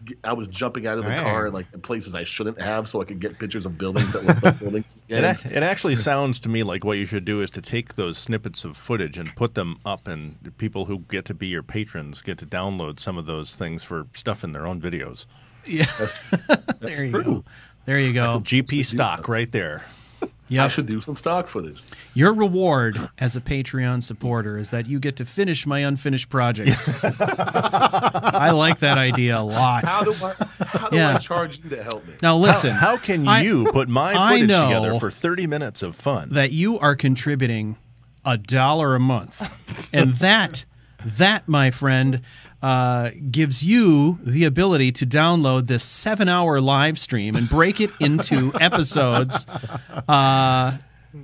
jumping out of the car like in places I shouldn't have, so I could get pictures of buildings that look like buildings. It actually sounds to me like what you should do is to take those snippets of footage and put them up, and people who get to be your patrons get to download some of those things for stuff in their own videos. Yeah. That's there you true. go. There you go. GP stock right there. Yep. I should do some stock footage. Your reward as a Patreon supporter is that you get to finish my unfinished projects. I like that idea a lot. How do I charge you to help me? Now listen, How can you put my footage together for 30 minutes of fun? That you are contributing $1 a month, and that, my friend, gives you the ability to download this 7-hour live stream and break it into episodes.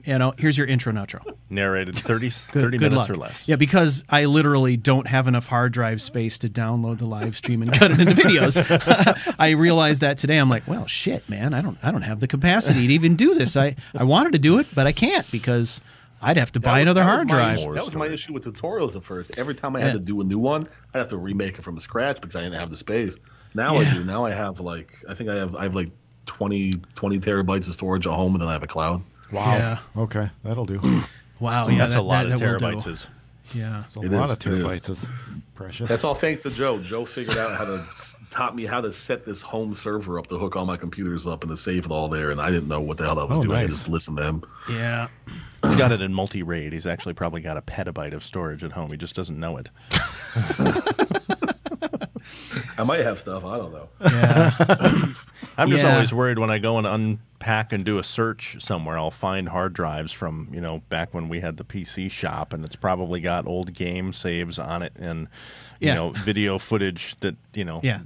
Here's your intro and outro. Narrated 30 minutes luck. or less. Yeah, because I literally don't have enough hard drive space to download the live stream and cut it into videos. I realized that today. I'm like, well, shit, man, I don't have the capacity to even do this. I wanted to do it, but I can't because I'd have to buy another hard drive. That was my issue with tutorials at first. Every time I had to do a new one, I'd have to remake it from scratch because I didn't have the space. Now I do. Now I have I have like 20 terabytes of storage at home, and then I have a cloud. Wow. Yeah. Okay, that'll do. Wow. Yeah, That's a lot of that will do. terabytes. Yeah. It's a lot of terabytes. Is precious. That's all thanks to Joe. Joe figured out taught me how to set this home server up to hook all my computers up and to save it all there, and I didn't know what the hell I was doing. Nice. I just listened to him. Yeah. He's got it in multi-raid. He's actually probably got a petabyte of storage at home. He just doesn't know it. I might have stuff. I don't know. Yeah. I'm just always worried when I go and unpack and do a search somewhere, I'll find hard drives from, back when we had the PC shop, and it's probably got old game saves on it and, video footage that,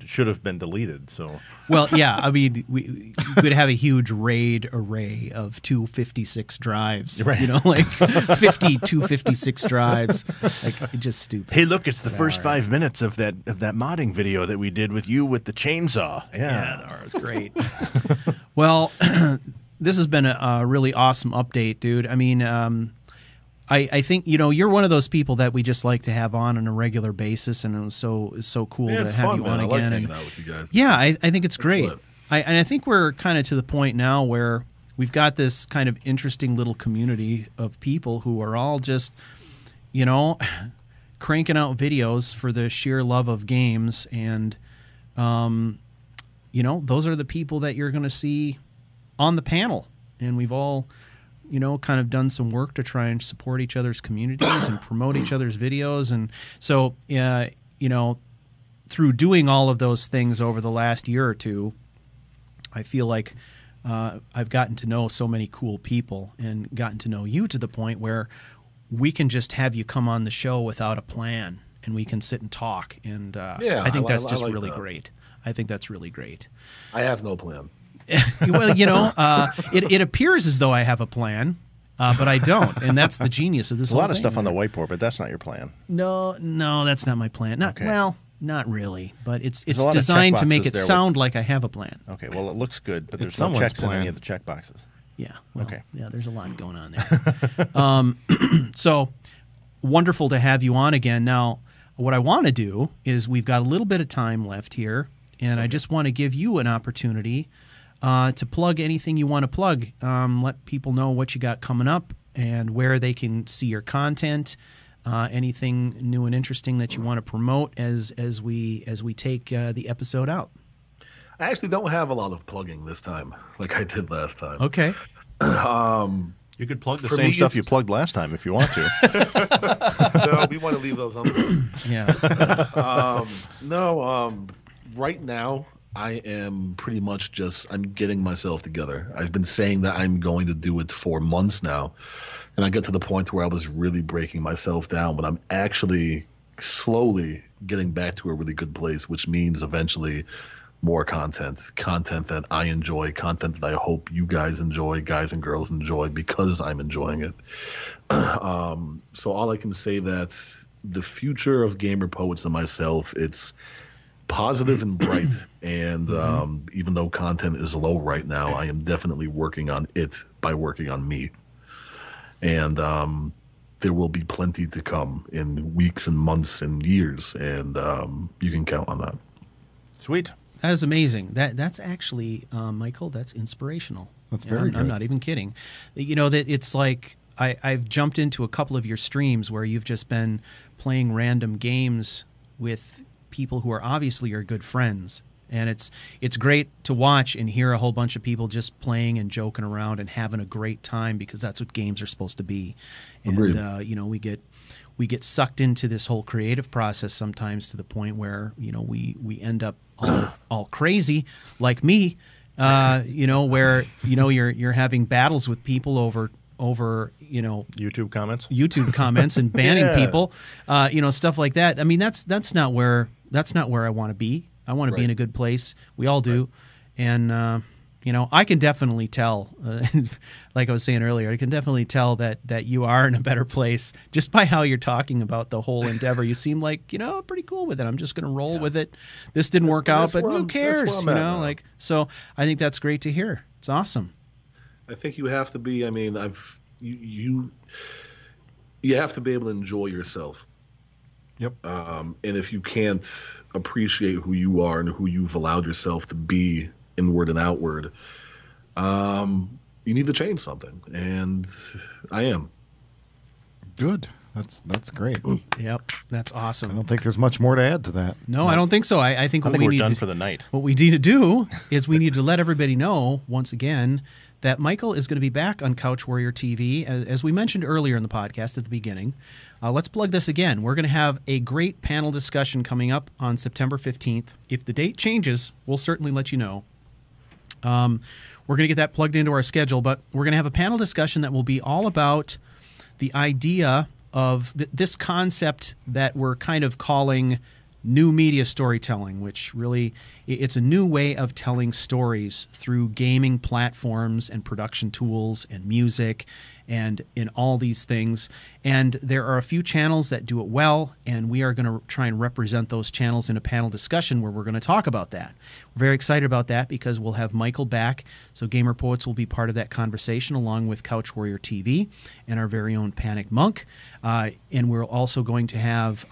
should have been deleted. So, well, yeah, I mean, we could have a huge RAID array of 256 drives, right. Like 50 256 drives, like just stupid. Hey, look, it's the first 5 minutes of that modding video that we did with you with the chainsaw. Yeah, that was great. Well, this has been a really awesome update, dude. I mean, I think you're one of those people that we just like to have on a regular basis, and it was so cool to have fun, you man. on I again. like hanging out with you guys. Yeah, I think it's great. Lit. And I think we're kind of to the point now where we've got this kind of interesting little community of people who are all just, cranking out videos for the sheer love of games, and those are the people that you're going to see on the panel. And we've all, kind of done some work to try and support each other's communities and promote each other's videos. And so, through doing all of those things over the last year or two, I feel like I've gotten to know so many cool people and gotten to know you to the point where we can just have you come on the show without a plan and we can sit and talk. And Yeah, I think that's I just like really that. great. I think that's really great. I have no plan. Well, you know, it appears as though I have a plan, but I don't, and that's the genius of this. There's a lot of stuff on the whiteboard, but that's not your plan. No, that's not my plan. Not Okay. well, not really, but it's a lot of designed to checkboxes make it there with- sound like I have a plan. Okay, well, it looks good, but there's It's no someone's checks in plan. any of the check boxes. Yeah. Well, Okay. Yeah, there's a lot going on there. So wonderful to have you on again. Now, what I want to do is we've got a little bit of time left here, and I just want to give you an opportunity to plug anything you want to plug. Let people know what you got coming up and where they can see your content. Anything new and interesting that you want to promote as we take the episode out. I actually don't have a lot of plugging this time, like I did last time. Okay. You could plug the For same me, stuff it's- you plugged last time if you want to. No, we want to leave those on. Yeah. Right now I am pretty much I'm getting myself together. I've been saying that I'm going to do it for months now, and I got to the point where I was really breaking myself down, but I'm actually slowly getting back to a really good place, which means eventually more content that I enjoy, content that I hope you guys enjoy, guys and girls enjoy, because I'm enjoying it. So all I can say that the future of Gamer Poets and myself, it's positive and bright. And even though content is low right now, I am definitely working on it by working on me. And there will be plenty to come in weeks and months and years, and you can count on that. Sweet. That is amazing. That's actually, Michael, that's inspirational. That's Yeah, very I'm good. not even kidding. You know, that it's like I've jumped into a couple of your streams where you've just been playing random games with people who are obviously your good friends. And it's great to watch and hear a whole bunch of people just playing and joking around and having a great time, because that's what games are supposed to be. And Agreed. you know, we get sucked into this whole creative process sometimes to the point where, you know, we end up all crazy, like me, you know, where, you know, you're having battles with people over you know, YouTube comments and banning Yeah. people, you know, stuff like that. I mean, that's not where I want to be. I want to be Right. in a good place. We all do. And you know, I can definitely tell, like I was saying earlier, I can definitely tell that you are in a better place just by how you're talking about the whole endeavor. You seem like, you know, pretty cool with it. I'm just going to roll with it. This didn't work out, that's but where who I'm- that's cares? where I'm You at know, now. like, so I think that's great to hear. It's awesome. I think you have to be. I mean, you have to be able to enjoy yourself. Yep. And if you can't appreciate who you are and who you've allowed yourself to be inward and outward, you need to change something. And I am. Good. That's great. Yep, that's I awesome. don't think there's much more to add to that. No, I don't think so. I think I what think we we're need done to, for the night. what we need to do is we need to let everybody know once again that Michael is going to be back on Couch Warrior TV, as we mentioned earlier in the podcast at the beginning. Let's plug this again. We're going to have a great panel discussion coming up on September 15th. If the date changes, we'll certainly let you know. We're going to get that plugged into our schedule, but we're going to have a panel discussion that will be all about the idea of this concept that we're kind of calling new media storytelling, which really it's a new way of telling stories through gaming platforms and production tools and music and in all these things. And there are a few channels that do it well, and we are going to try and represent those channels in a panel discussion where we're going to talk about that. We're very excited about that because we'll have Michael back, so Gamer Poets will be part of that conversation along with Couch Warrior TV and our very own Panic Monk. And we're also going to have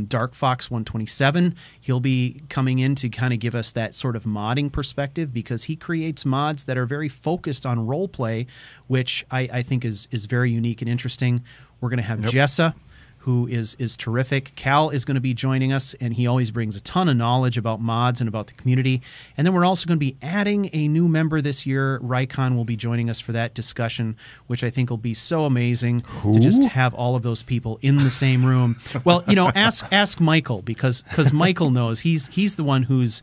Dark Fox 127. He'll be coming in to kind of give us that sort of modding perspective, because he creates mods that are very focused on role play, which I think is very unique and interesting. We're going to have Jessa, who is terrific. Cal is going to be joining us, and he always brings a ton of knowledge about mods and about the community. And then we're also going to be adding a new member this year. Rycon will be joining us for that discussion, which I think will be so amazing to just have all of those people in the same room. Well, you know, ask Michael, because Michael knows. He's the one who's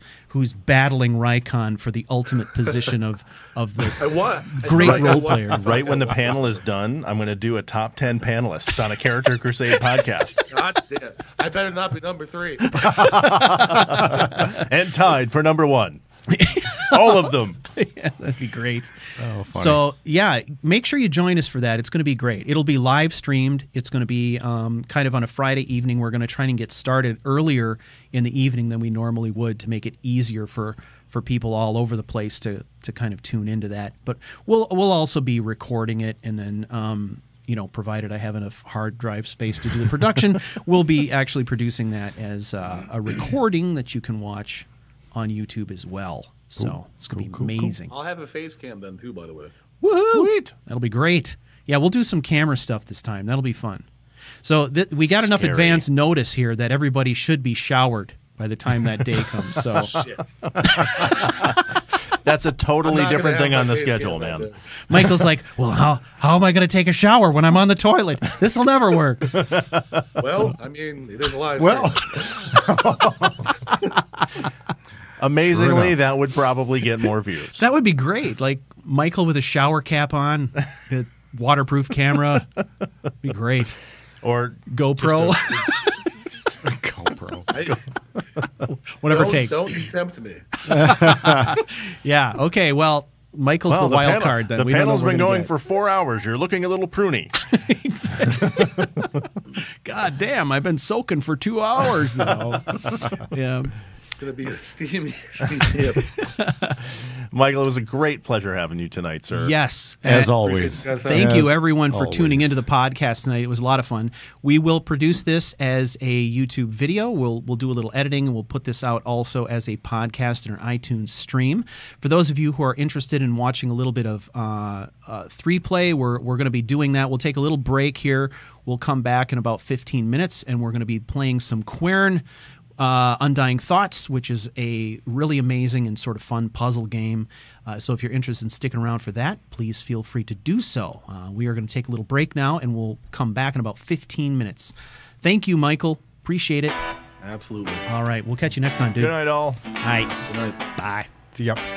battling Rycon for the ultimate position of the great role player. Right when the panel is done, I'm going to do a top 10 panelists on a Character Crusade podcast. podcast. God damn. I better not be number 3. And tied for number 1. All of them. Yeah, that'd be great. Oh, funny. So, yeah, make sure you join us for that. It's going to be great. It'll be live streamed. It's going to be kind of on a Friday evening. We're going to try and get started earlier in the evening than we normally would to make it easier for people all over the place to kind of tune into that. But we'll also be recording it, and then provided I have enough hard drive space to do the production, we'll be actually producing that as a recording that you can watch on YouTube as well. So it's going to be amazing. I'll have a face cam then too, by the way. Woohoo! Sweet. That'll be great. Yeah, we'll do some camera stuff this time. That'll be fun. So we got enough advance notice here that everybody should be showered by the time that day comes. So Shit. That's a totally different thing on the schedule, man. man. Michael's like, well, how am I going to take a shower when I'm on the toilet? This will never work. Well, I mean, it is a live stream. Amazingly, that would probably get more views. That would be great. Like Michael with a shower cap on, a waterproof camera. Be great. Or GoPro. GoPro. Whatever it takes. Don't tempt me. Yeah. Okay. Well, Michael's the wild card then. The We don't know panel's what we're been gonna going get. for 4 hours. You're looking a little pruny. God damn, I've been soaking for 2 hours now. Yeah. It's going to be a steamy hip. Michael, it was a great pleasure having you tonight, sir. Yes. As always. Thank you, everyone, for tuning always. into the podcast tonight. It was a lot of fun. We will produce this as a YouTube video. We'll do a little editing, and we'll put this out also as a podcast in our iTunes stream. For those of you who are interested in watching a little bit of 3-play, we're going to be doing that. We'll take a little break here. We'll come back in about 15 minutes, and we're going to be playing some Quern Undying Thoughts, which is a really amazing and sort of fun puzzle game. So if you're interested in sticking around for that, please feel free to do so. We are going to take a little break now, and we'll come back in about 15 minutes. Thank you, Michael. Appreciate it. Absolutely. All right. We'll catch you next time, dude. Good night, all. All right. Good night. Bye. See ya.